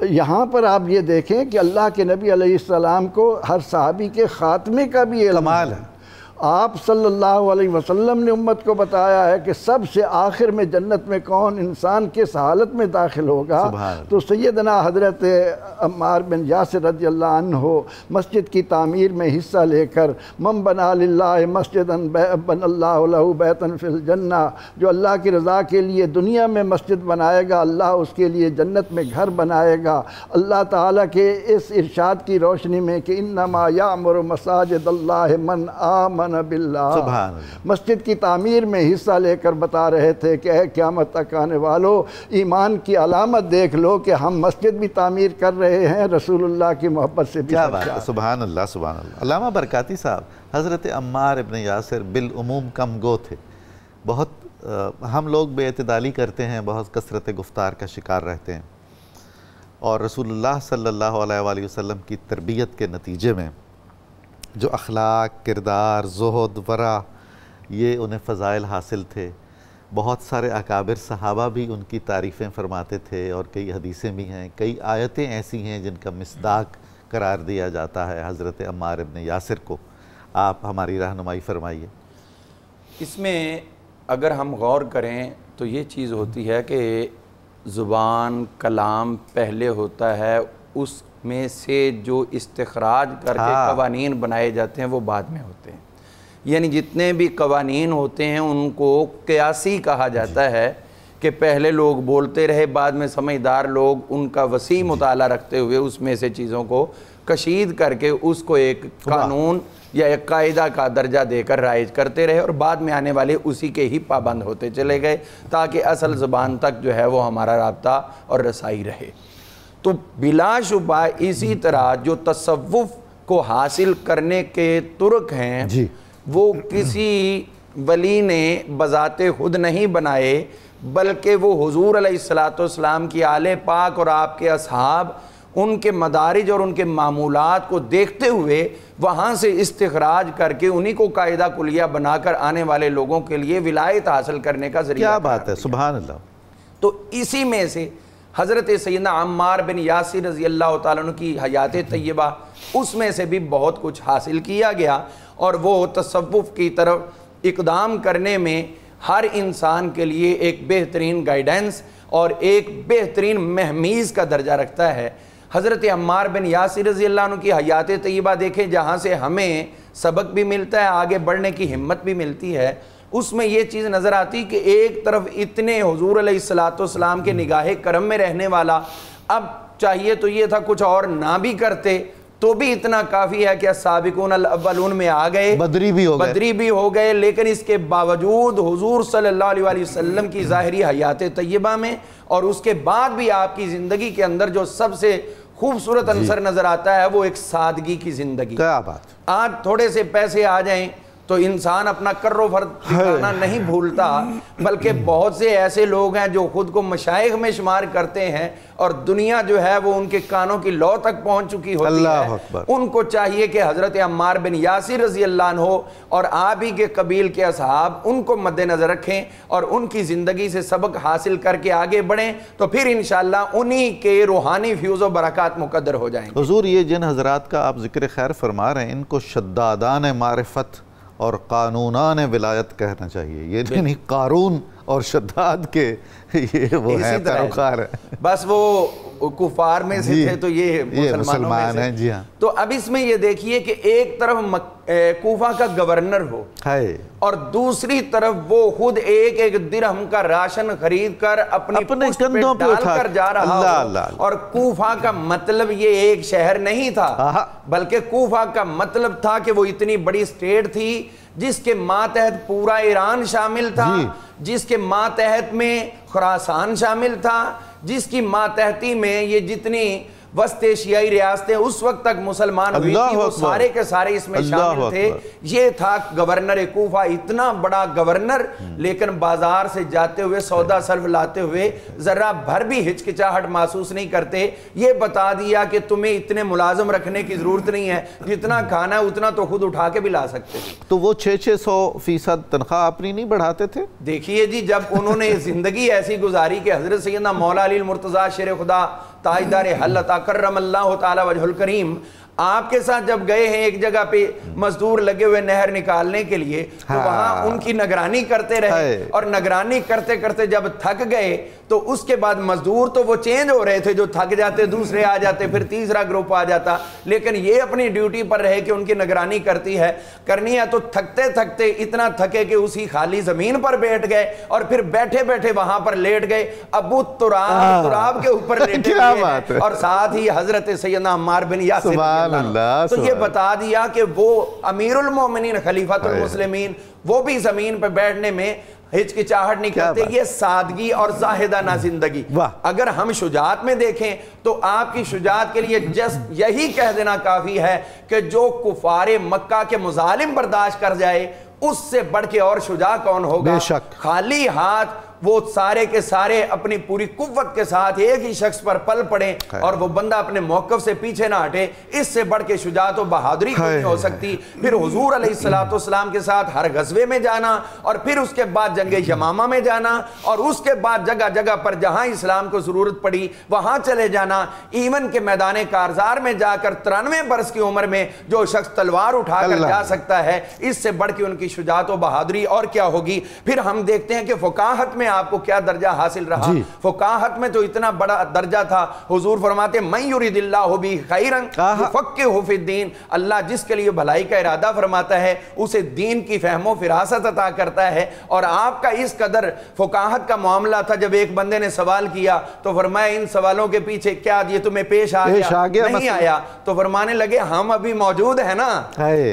یہاں پر آپ یہ دیکھیں کہ اللہ کے نبی علیہ السلام کو ہر صحابی کے خاتمے کا بھی علم ہے، آپ صلی اللہ علیہ وسلم نے امت کو بتایا ہے کہ سب سے آخر میں جنت میں کون انسان کس حالت میں داخل ہوگا، تو سیدنا حضرت عمار بن یاسر رضی اللہ عنہ مسجد کی تعمیر میں حصہ لے کر من بنا للہ مسجداً بن اللہ لہ بیتاً فی الجنہ، جو اللہ کی رضا کے لیے دنیا میں مسجد بنائے گا اللہ اس کے لیے جنت میں گھر بنائے گا۔ اللہ تعالیٰ کے اس ارشاد کی روشنی میں کہ انما یعمر مساجد اللہ من آمن باللہ، مسجد کی تعمیر میں حصہ لے کر بتا رہے تھے کہ اے قیامت تک آنے والو، ایمان کی علامت دیکھ لو کہ ہم مسجد بھی تعمیر کر رہے ہیں، رسول اللہ کی محبت سے بھی۔ کیا بات ہے، سبحان اللہ سبحان اللہ۔ علامہ برکاتی صاحب، حضرت عمار ابن یاسر بالعموم کم گو تھے، بہت ہم لوگ بے اعتدالی کرتے ہیں، بہت کثرت گفتار کا شکار رہتے ہیں، اور رسول اللہ صلی اللہ علیہ وآلہ وسلم کی تربیت کے نتیجے میں جو اخلاق، کردار، زہد، ورع، یہ انہیں فضائل حاصل تھے۔ بہت سارے اکابر صحابہ بھی ان کی تعریفیں فرماتے تھے، اور کئی حدیثیں بھی ہیں، کئی آیتیں ایسی ہیں جن کا مصداق قرار دیا جاتا ہے حضرت عمار ابن یاسر کو۔ آپ ہماری رہنمائی فرمائیے۔ اس میں اگر ہم غور کریں تو یہ چیز ہوتی ہے کہ زبان، کلام پہلے ہوتا ہے، اس میں سے جو استخراج کر کے قوانین بنائے جاتے ہیں وہ بعد میں ہوتے ہیں۔ یعنی جتنے بھی قوانین ہوتے ہیں ان کو قیاسی کہا جاتا ہے کہ پہلے لوگ بولتے رہے، بعد میں سمجھدار لوگ ان کا وسیع مطالعہ رکھتے ہوئے اس میں سے چیزوں کو کشید کر کے اس کو ایک قانون یا ایک قاعدہ کا درجہ دے کر رائج کرتے رہے، اور بعد میں آنے والے اسی کے ہی پابند ہوتے چلے گئے تاکہ اصل زبان تک جو ہے وہ ہمارا رابطہ اور رسائی رہے۔ تو بلا شبہ اسی طرح جو تصوف کو حاصل کرنے کے طرق ہیں وہ کسی ولی نے بذات خود نہیں بنائے، بلکہ وہ حضور علیہ السلام کی آل پاک اور آپ کے اصحاب ان کے مدارج اور ان کے معمولات کو دیکھتے ہوئے وہاں سے استخراج کر کے انہی کو قاعدہ کلیہ بنا کر آنے والے لوگوں کے لیے ولایت حاصل کرنے کا ذریعہ۔ کیا بات ہے، سبحان اللہ۔ تو اسی میں سے حضرت سیدنا عمار بن یاسر رضی اللہ تعالیٰ عنہ کی حیات طیبہ، اس میں سے بھی بہت کچھ حاصل کیا گیا، اور وہ تصوف کی طرف اقدام کرنے میں ہر انسان کے لیے ایک بہترین گائیڈنس اور ایک بہترین مہمیز کا درجہ رکھتا ہے۔ حضرت عمار بن یاسر رضی اللہ عنہ کی حیات طیبہ دیکھیں، جہاں سے ہمیں سبق بھی ملتا ہے، آگے بڑھنے کی ہمت بھی ملتی ہے۔ اس میں یہ چیز نظر آتی کہ ایک طرف اتنے حضور علیہ السلام کے نگاہ کرم میں رہنے والا، اب چاہیے تو یہ تھا کچھ اور نہ بھی کرتے تو بھی اتنا کافی ہے کہ السابقون الاولون میں آ گئے، بدری بھی ہو گئے، لیکن اس کے باوجود حضور صلی اللہ علیہ وسلم کی ظاہری حیات طیبہ میں اور اس کے بعد بھی آپ کی زندگی کے اندر جو سب سے خوبصورت عنصر نظر آتا ہے وہ ایک سادگی کی زندگی۔ کیا بات! آج تھوڑے سے پیسے آ جائیں تو انسان اپنا کر و فرد ٹھکانا نہیں بھولتا، بلکہ بہت سے ایسے لوگ ہیں جو خود کو مشائخ میں شمار کرتے ہیں اور دنیا جو ہے وہ ان کے کانوں کی لو تک پہنچ چکی ہوتی ہے۔ ان کو چاہیے کہ حضرت عمار بن یاسر رضی اللہ عنہ اور آپ ہی کے قبیل کے اصحاب ان کو مد نظر رکھیں اور ان کی زندگی سے سبق حاصل کر کے آگے بڑھیں، تو پھر انشاءاللہ انہی کے روحانی فیوز و برکات مقدر ہو جائیں گے۔ حضور، یہ جن حضرات کا آپ ذکر خیر فرما رہے ہیں ان کو شدادان معرفت اور قانونان ولایت کہنا چاہیے، یہ نہیں قارون اور شداد کے یہ وہ ہیں پیروکار ہیں، بس وہ کفار میں سے تھے تو یہ مسلمان ہیں۔ جی ہاں۔ تو اب اس میں یہ دیکھیے کہ ایک طرف کوفہ کا گورنر ہو اور دوسری طرف وہ خود ایک ایک درہم کا راشن خرید کر اپنی پشت پہ ڈال کر جا رہا ہو، اور کوفہ کا مطلب یہ ایک شہر نہیں تھا بلکہ کوفہ کا مطلب تھا کہ وہ اتنی بڑی سٹیٹ تھی جس کے ماتحت پورا ایران شامل تھا، جس کے ماتحت میں خراسان شامل تھا، جس کی ماتحتی میں یہ جتنی وسط ایشیائی ریاستیں اس وقت تک مسلمان ہوئی تھی وہ سارے کے سارے اس میں شامل تھے۔ یہ تھا گورنر کوفہ، اتنا بڑا گورنر، لیکن بازار سے جاتے ہوئے سودا صرف لاتے ہوئے ذرا بھر بھی ہچکچاہٹ محسوس نہیں کرتے۔ یہ بتا دیا کہ تمہیں اتنے ملازم رکھنے کی ضرورت نہیں ہے، جتنا کھانا ہے اتنا تو خود اٹھا کے بھی لا سکتے۔ تو وہ 600% تنخواہ اپنی نہیں بڑھاتے تھے؟ دیکھیے جی، جب انہوں نے زندگی ایسی گزاری کہ حضرت سیدنا مولا علی المرتضیٰ شیر خدا تاجدار حل عطا کرم اللہ تعالی وجہ الکریم آپ کے ساتھ جب گئے ہیں ایک جگہ پہ مزدور لگے ہوئے نہر نکالنے کے لیے تو وہاں ان کی نگرانی کرتے رہے اور نگرانی کرتے کرتے جب تھک گئے تو اس کے بعد مزدور تو وہ چینج ہو رہے تھے، جو تھک جاتے دوسرے آ جاتے، پھر تیسرا گروپ آ جاتا، لیکن یہ اپنی ڈیوٹی پر رہے کہ ان کی نگرانی کرنی ہے تو تھکتے تھکتے اتنا تھکے کہ اسی خالی زمین پر بیٹھ گئے اور پھر بیٹھے بیٹھے وہاں پر لیٹ گئے، ابو تراب کے اوپر لیٹے ہوئے اور ساتھ ہی حضرت سیدنا عمار بن یاسر تو یہ بتا دیا کہ وہ امیر المومنین خلیفۃ المسلمین وہ بھی زمین پہ بیٹھنے میں ہچکچاہٹ نہیں کرتے. یہ سادگی اور زاہدانہ زندگی. اگر ہم شجاعت میں دیکھیں تو آپ کی شجاعت کے لیے جسٹ یہی کہہ دینا کافی ہے کہ جو کفار مکہ کے مظالم برداشت کر جائے اس سے بڑھ کے اور شجاع کون ہوگا. خالی ہاتھ وہ سارے کے سارے اپنی پوری قوت کے ساتھ ایک ہی شخص پر پل پڑیں اور وہ بندہ اپنے موقف سے پیچھے نہ ہٹے، اس سے بڑھ کے شجاعت و بہادری نہیں ہو سکتی. پھر حضور علیہ السلام کے ساتھ ہر غزوے میں جانا اور پھر اس کے بعد جنگ یمامہ میں جانا اور اس کے بعد جگہ جگہ پر جہاں اسلام کو ضرورت پڑی وہاں چلے جانا. ایون کے میدان کارزار میں جا کر 93 برس کی عمر میں جو شخص تلوار اٹھا کر جا سکتا ہے، اس سے بڑھ کے ان کی شجاعت و بہادری اور کیا ہوگی. پھر ہم دیکھتے ہیں کہ فقاہت میں آپ کو کیا درجہ حاصل رہا. فقاہت میں تو اتنا بڑا درجہ تھا، حضور فرماتے من یرید اللہ بہ خیرا یفقہہ فی الدین، اللہ جس کے لیے بھلائی کا ارادہ فرماتا ہے اسے دین کی فہم و فراست عطا کرتا ہے. اور آپ کا اس قدر فقاہت کا معاملہ تھا، جب ایک بندے نے سوال کیا تو فرمایا ان سوالوں کے پیچھے کیا یہ تمہیں پیش آ گیا نہیں آیا؟ تو فرمانے لگے ہم ابھی موجود ہیں نا،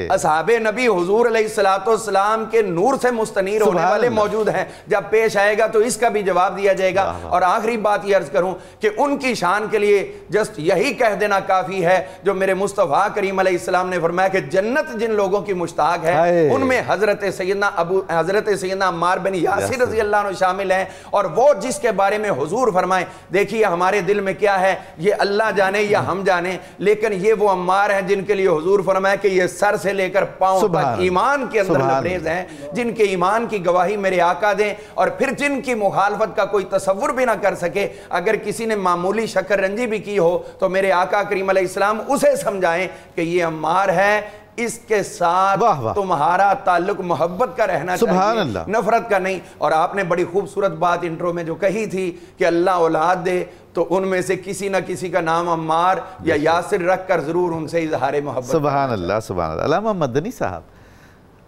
اصحاب نبی حضور علیہ السلام کے نور سے مستنیر ہونے والے موجود ہیں، جب پیش آئے گا تو اس کا بھی جواب دیا جائے گا. اور آخری بات یہ عرض کروں کہ ان کی شان کے لیے جسٹ یہی کہہ دینا کافی ہے جو میرے مصطفیٰ کریم علیہ السلام نے فرمایا کہ جنت جن لوگوں کی مشتاق ہے ان میں حضرت سیدنا عمار بن یاسر رضی اللہ عنہ شامل ہیں. اور وہ جس کے بارے میں حضور فرمائیں دیکھیے ہمارے دل میں کیا ہے یہ اللہ جانے یا ہم جانے، لیکن یہ وہ عمار ہیں جن کے لیے حضور فرمایا کہ یہ سر سے لے کر پاؤں تک ایمان کے اندر لبریز ہیں، جن کے ایمان کی گواہی میرے آقا دیں اور پھر جن کی مخالفت کا کوئی تصور بھی نہ کر سکے. اگر کسی نے معمولی شکر رنجی بھی کی ہو تو میرے آقا کریم علیہ السلام اسے سمجھائیں کہ یہ عمار ہے، اس کے ساتھ تمہارا تعلق محبت کا رہنا چاہیے، نفرت کا نہیں. اور آپ نے بڑی خوبصورت بات انٹرو میں جو کہی تھی کہ اللہ اولاد دے تو ان میں سے کسی نہ کسی کا نام عمار یا یاسر رکھ کر ضرور ان سے اظہار محبت. سبحان اللہ سبحان اللہ. علامہ مدنی صاحب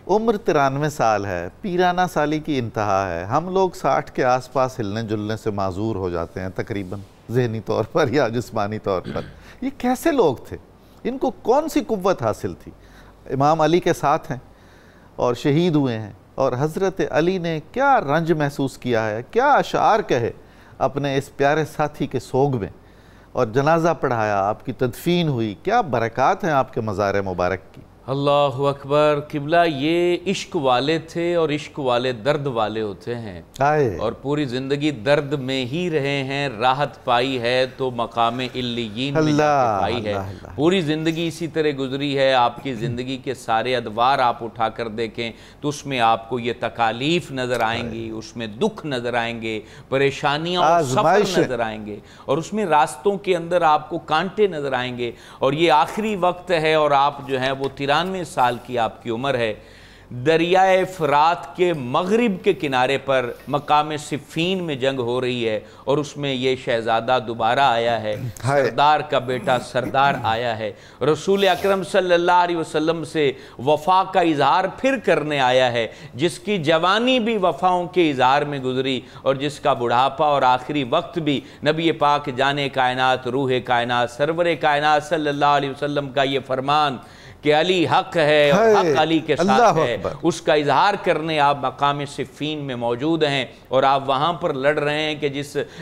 عمر 93 سال ہے، پیرانہ سالی کی انتہا ہے، ہم لوگ 60 کے آس پاس ہلنے جلنے سے معذور ہو جاتے ہیں تقریباً ذہنی طور پر یا جسمانی طور پر. یہ کیسے لوگ تھے؟ ان کو کون سی قوت حاصل تھی؟ امام علی کے ساتھ ہیں اور شہید ہوئے ہیں، اور حضرت علی نے کیا رنج محسوس کیا ہے، کیا اشعار کہے اپنے اس پیارے ساتھی کے سوگ میں، اور جنازہ پڑھایا، آپ کی تدفین ہوئی. کیا برکات ہیں آپ کے مزار مبارک کی. اللہ اکبر. قبلہ یہ عشق والے تھے اور عشق والے درد والے ہوتے ہیں اور پوری زندگی درد میں ہی رہے ہیں. راحت پائی ہے تو مقام علیین میں پائی ہے. پوری زندگی اسی طرح گزری ہے. آپ کی زندگی کے سارے ادوار آپ اٹھا کر دیکھیں تو اس میں آپ کو یہ تکالیف نظر آئیں گی، اس میں دکھ نظر آئیں گے، پریشانیاں اور سفر نظر آئیں گے، اور اس میں راستوں کے اندر آپ کو کانٹے نظر آئیں گے. اور یہ آخری وقت ہے اور آپ جو ہیں وہ 93 سال کی آپ کی عمر ہے. دریائے فرات کے مغرب کے کنارے پر مقام صفین میں جنگ ہو رہی ہے اور اس میں یہ شہزادہ دوبارہ آیا ہے، سردار کا بیٹا سردار آیا ہے، رسول اکرم صلی اللہ علیہ وسلم سے وفا کا اظہار پھر کرنے آیا ہے، جس کی جوانی بھی وفاؤں کے اظہار میں گزری اور جس کا بڑھاپا اور آخری وقت بھی نبی پاک جان کائنات روح کائنات سرور کائنات صلی اللہ علیہ وسلم کا یہ فرمان کہ علی حق ہے اور حق علی کے ساتھ ہے، اس کا اظہار کرنے آپ مقام صفین میں موجود ہیں. اور آپ وہاں پر لڑ رہے ہیں کہ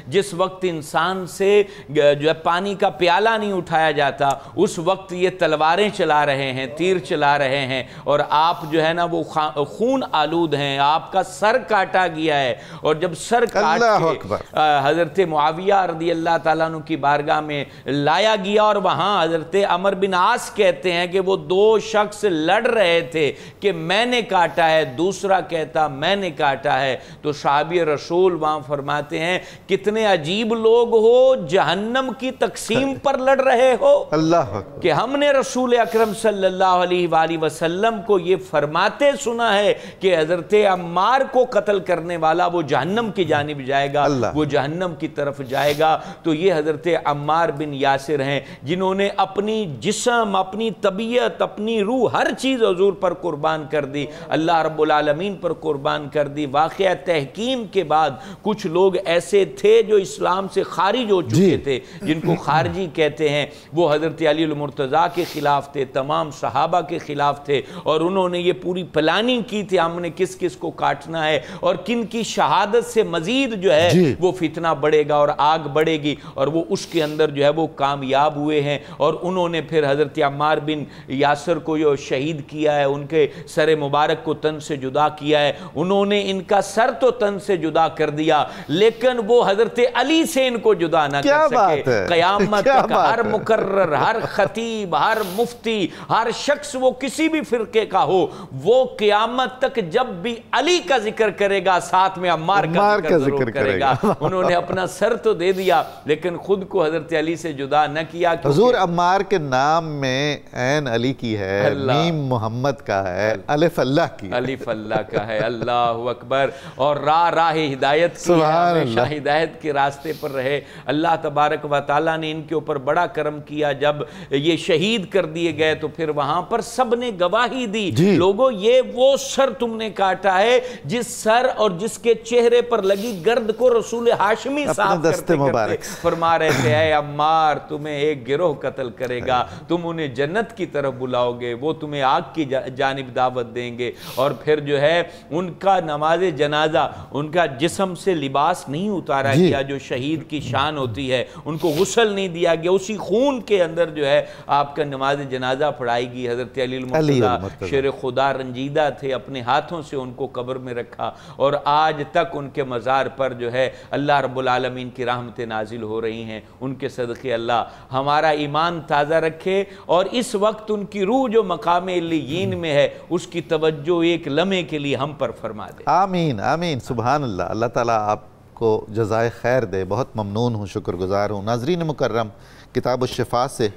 جس وقت انسان سے جو ہے پانی کا پیالہ نہیں اٹھایا جاتا اس وقت یہ تلواریں چلا رہے ہیں، تیر چلا رہے ہیں، اور آپ جو ہے نا وہ خون آلود ہیں. آپ کا سر کاٹا گیا ہے اور جب سر کاٹ کے حضرت معاویہ رضی اللہ تعالیٰ عنہ کی بارگاہ میں لایا گیا اور وہاں حضرت عمر بن عاص کہتے ہیں کہ وہ دو شخص لڑ رہے تھے کہ میں نے کاٹا ہے، دوسرا کہتا میں نے کاٹا ہے، تو صحابی رسول وہاں فرماتے ہیں کتنے عجیب لوگ ہو، جہنم کی تقسیم پر لڑ رہے ہو۔ اللہ کہ ہم نے رسول اکرم صلی اللہ علیہ وآلہ وسلم کو یہ فرماتے سنا ہے کہ حضرت عمار کو قتل کرنے والا وہ جہنم کی جانب جائے گا، وہ جہنم کی طرف جائے گا۔ تو یہ حضرت عمار بن یاسر ہیں جنہوں نے اپنی جسم، اپنی طبیعت، اپنی روح، ہر چیز حضور پر قربان کر دی، اللہ رب العالمین پر قربان کر دی۔ واقعہ تحکیم کے بعد کچھ لوگ ایسے تھے جو اسلام سے خارج ہو چکے تھے، جن کو خارجی کہتے ہیں، وہ حضرت علی المرتضیٰ کے خلاف تھے، تمام صحابہ کے خلاف تھے، اور انہوں نے یہ پوری پلاننگ کی تھی ہم نے کس کس کو کاٹنا ہے اور کن کی شہادت سے مزید جو ہے وہ فتنہ بڑھے گا اور آگ بڑھے گی، اور وہ اس کے اندر جو ہے وہ کامیاب ہوئے ہیں، اور انہوں نے پھر حضرت عمار بن یاسر کو جو شہید کیا ہے، ان کے سر مبارک کو تن سے جدا کیا ہے، انہوں نے ان کا سر تو تن سے جدا کر دیا لیکن وہ حضرت علی سے ان کو جدا نہ کر سکے۔ قیامت تک ہر مقرر، ہر خطیب، ہر مفتی، ہر شخص وہ کسی بھی فرقے کا ہو، وہ قیامت تک جب بھی علی کا ذکر کرے گا ساتھ میں عمار کا ذکر کرے گا۔ انہوں نے اپنا سر تو دے دیا لیکن خود کو حضرت علی سے جدا نہ کیا۔ حضور عمار کے نام میں عین علی کی ہے، میم محمد کا ہے، الف اللہ کی، الف اللہ کا ہے، اللہ اکبر، اور راہ ہدایت کی، ہمیشہ ہدایت کے راستے پر رہے۔ اللہ تبارک و تعالیٰ نے ان کے اوپر بڑا کرم کیا، جب یہ شہید کر دیے گئے تو پھر وہاں پر سب نے گواہی دی، لوگوں یہ وہ سر تم نے کاٹا ہے جس سر اور جس کے چہرے پر لگی گرد کو رسول ہاشمی صاحب کرتے فرما رہے تھے اے عمار تمہیں ایک گروہ قتل کرے گا، تم انہیں جنت کی طرف بلاؤ گے، وہ تمہیں آگ کی جانب دعوت دیں گے، اور پھر جو ہے ان کا نماز جنازہ، ان کا جسم سے لباس نہیں اتارا گیا جو شہید کی شان ہوتی ہے، ان کو غسل نہیں دیا گیا، اسی خون کے اندر جو ہے آپ کا نماز جنازہ پڑھائی گی۔ حضرت علی المرتضیٰ شیر خدا رنجیدہ تھے، اپنے ہاتھوں سے ان کو قبر میں رکھا، اور آج تک ان کے مزار پر جو ہے اللہ رب العالمین کی رحمتیں نازل ہو رہی ہیں۔ ان کے صدقے اللہ ہمارا ایمان تازہ رکھے، اور اس وقت ان کی روح جو مقام علیین میں ہے اس کی توجہ ایک لمحے کے لیے ہم پر فرما دے۔ آمین آمین، سبحان اللہ۔ اللہ تعالیٰ آپ کو جزائے خیر دے، بہت ممنون ہوں، شکر گزار ہوں۔ ناظرین مکرم، کتاب الشفا سے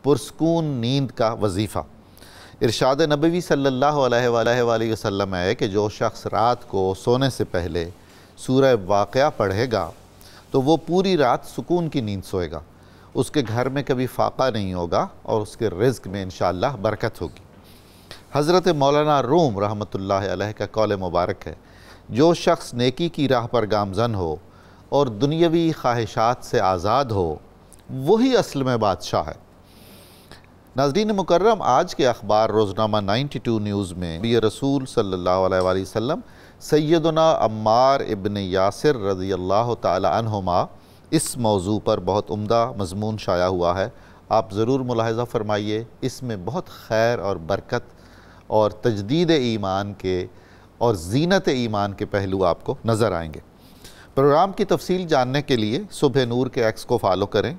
پرسکون نیند کا وظیفہ۔ ارشاد نبوی صلی اللہ علیہ وآلہ وسلم ہے کہ جو شخص رات کو سونے سے پہلے سورہ واقعہ پڑھے گا تو وہ پوری رات سکون کی نیند سوئے گا، اس کے گھر میں کبھی فاقہ نہیں ہوگا اور اس کے رزق میں انشاءاللہ برکت ہوگی۔ حضرت مولانا روم رحمۃ اللہ علیہ کا قول مبارک ہے، جو شخص نیکی کی راہ پر گامزن ہو اور دنیاوی خواہشات سے آزاد ہو وہی اصل میں بادشاہ ہے۔ ناظرین مکرم، آج کے اخبار روزنامہ 92 نیوز میں نبی رسول صلی اللہ علیہ وآلہ وسلم سیدنا عمار ابن یاسر رضی اللہ تعالی عنہما اس موضوع پر بہت عمدہ مضمون شائع ہوا ہے، آپ ضرور ملاحظہ فرمائیے۔ اس میں بہت خیر اور برکت اور تجدید ایمان کے اور زینت ایمان کے پہلو آپ کو نظر آئیں گے۔ پروگرام کی تفصیل جاننے کے لیے صبح نور کے ایکس کو فالو کریں،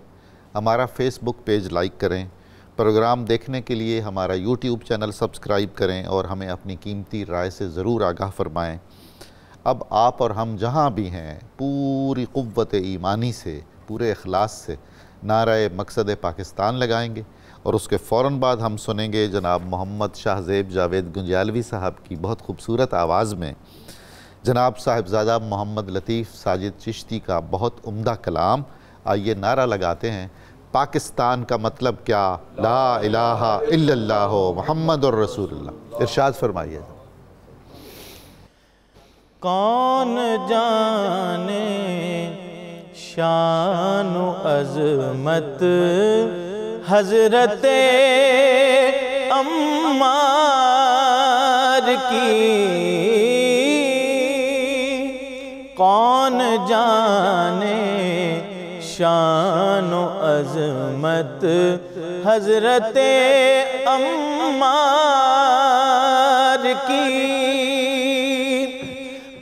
ہمارا فیس بک پیج لائک کریں، پروگرام دیکھنے کے لیے ہمارا یوٹیوب چینل سبسکرائب کریں اور ہمیں اپنی قیمتی رائے سے ضرور آگاہ فرمائیں۔ اب آپ اور ہم جہاں بھی ہیں پوری قوت ایمانی سے، پورے اخلاص سے نعرہ مقصد پاکستان لگائیں گے، اور اس کے فوراً بعد ہم سنیں گے جناب محمد شاہ زیب جاوید گنجیالوی صاحب کی بہت خوبصورت آواز میں جناب صاحبزادہ محمد لطیف ساجد چشتی کا بہت عمدہ کلام۔ آئیے نعرہ لگاتے ہیں، پاکستان کا مطلب کیا؟ لا الہ الا اللہ محمد الرسول اللہ۔ ارشاد فرمائیے۔ کون جانے شان و عظمت حضرت عمار کی، کون جانے شان و عظمت حضرت عمار کی،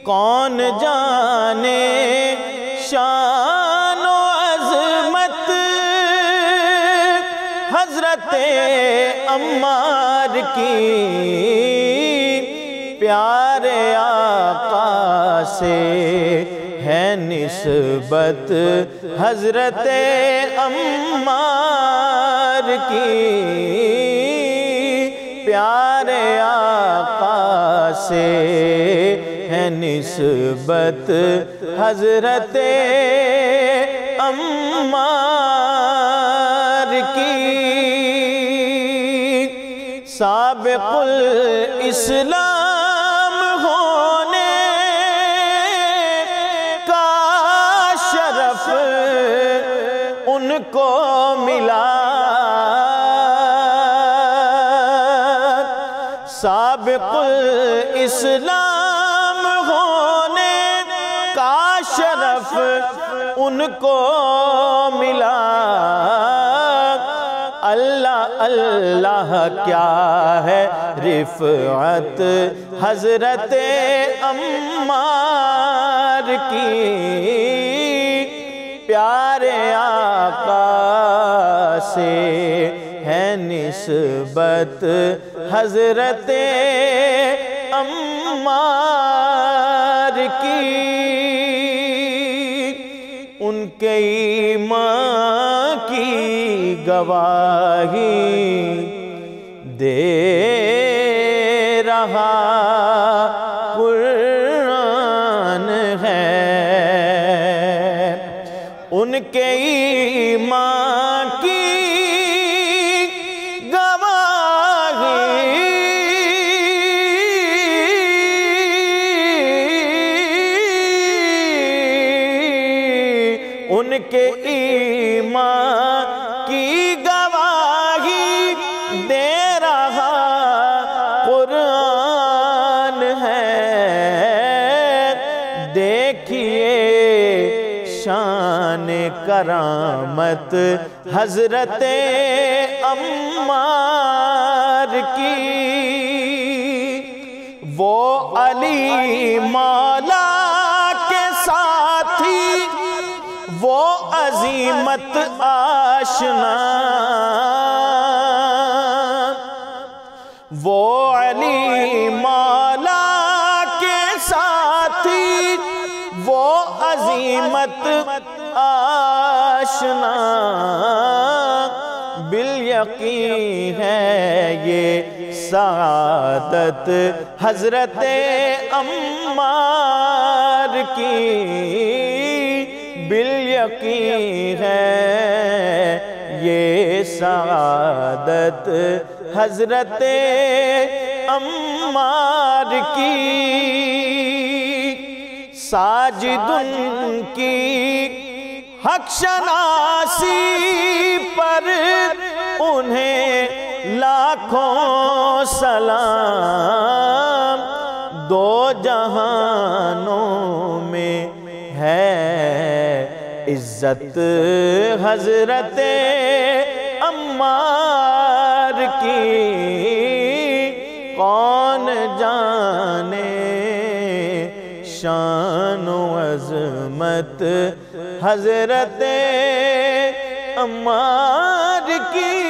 کون جانے شان و عظمت حضرت عمار کی پیارے آقا سے ہے نسبت حضرت عمار کی، پیارے آقا سے ہے نسبت حضرت عمار کی۔ سابق الاسلام ہونے کا شرف ان کو ملا، سابق الاسلام ہونے کا شرف ان کو ملا۔ اللہ اللہ کیا ہے رفعت حضرت عمار کی، پیارے آقا سے ہے نسبت حضرت عمار کی۔ ان کے ایمان کی گواہی دے رہا قرآن ہے، ان کے ایمان کی ان کے ایمان کی گواہی دے رہا قرآن ہے۔ دیکھیے شان کرامت حضرت عمار کی، وہ علی مولا کے ساتھی، وہ عظیمت آشنا، وہ علی مولا کے ساتھی، وہ عظیمت آشنا، بالیقین ہے یہ سعادت حضرت عمار کی، بالیقین ہے یہ سعادت حضرت عمار کی۔ ساجد ان کی حق شناسی پر انہیں لاکھوں سلام، دو جہانوں میں ہے عزت حضرت عمار کی، کون جانے شان و عظمت حضرت عمار کی۔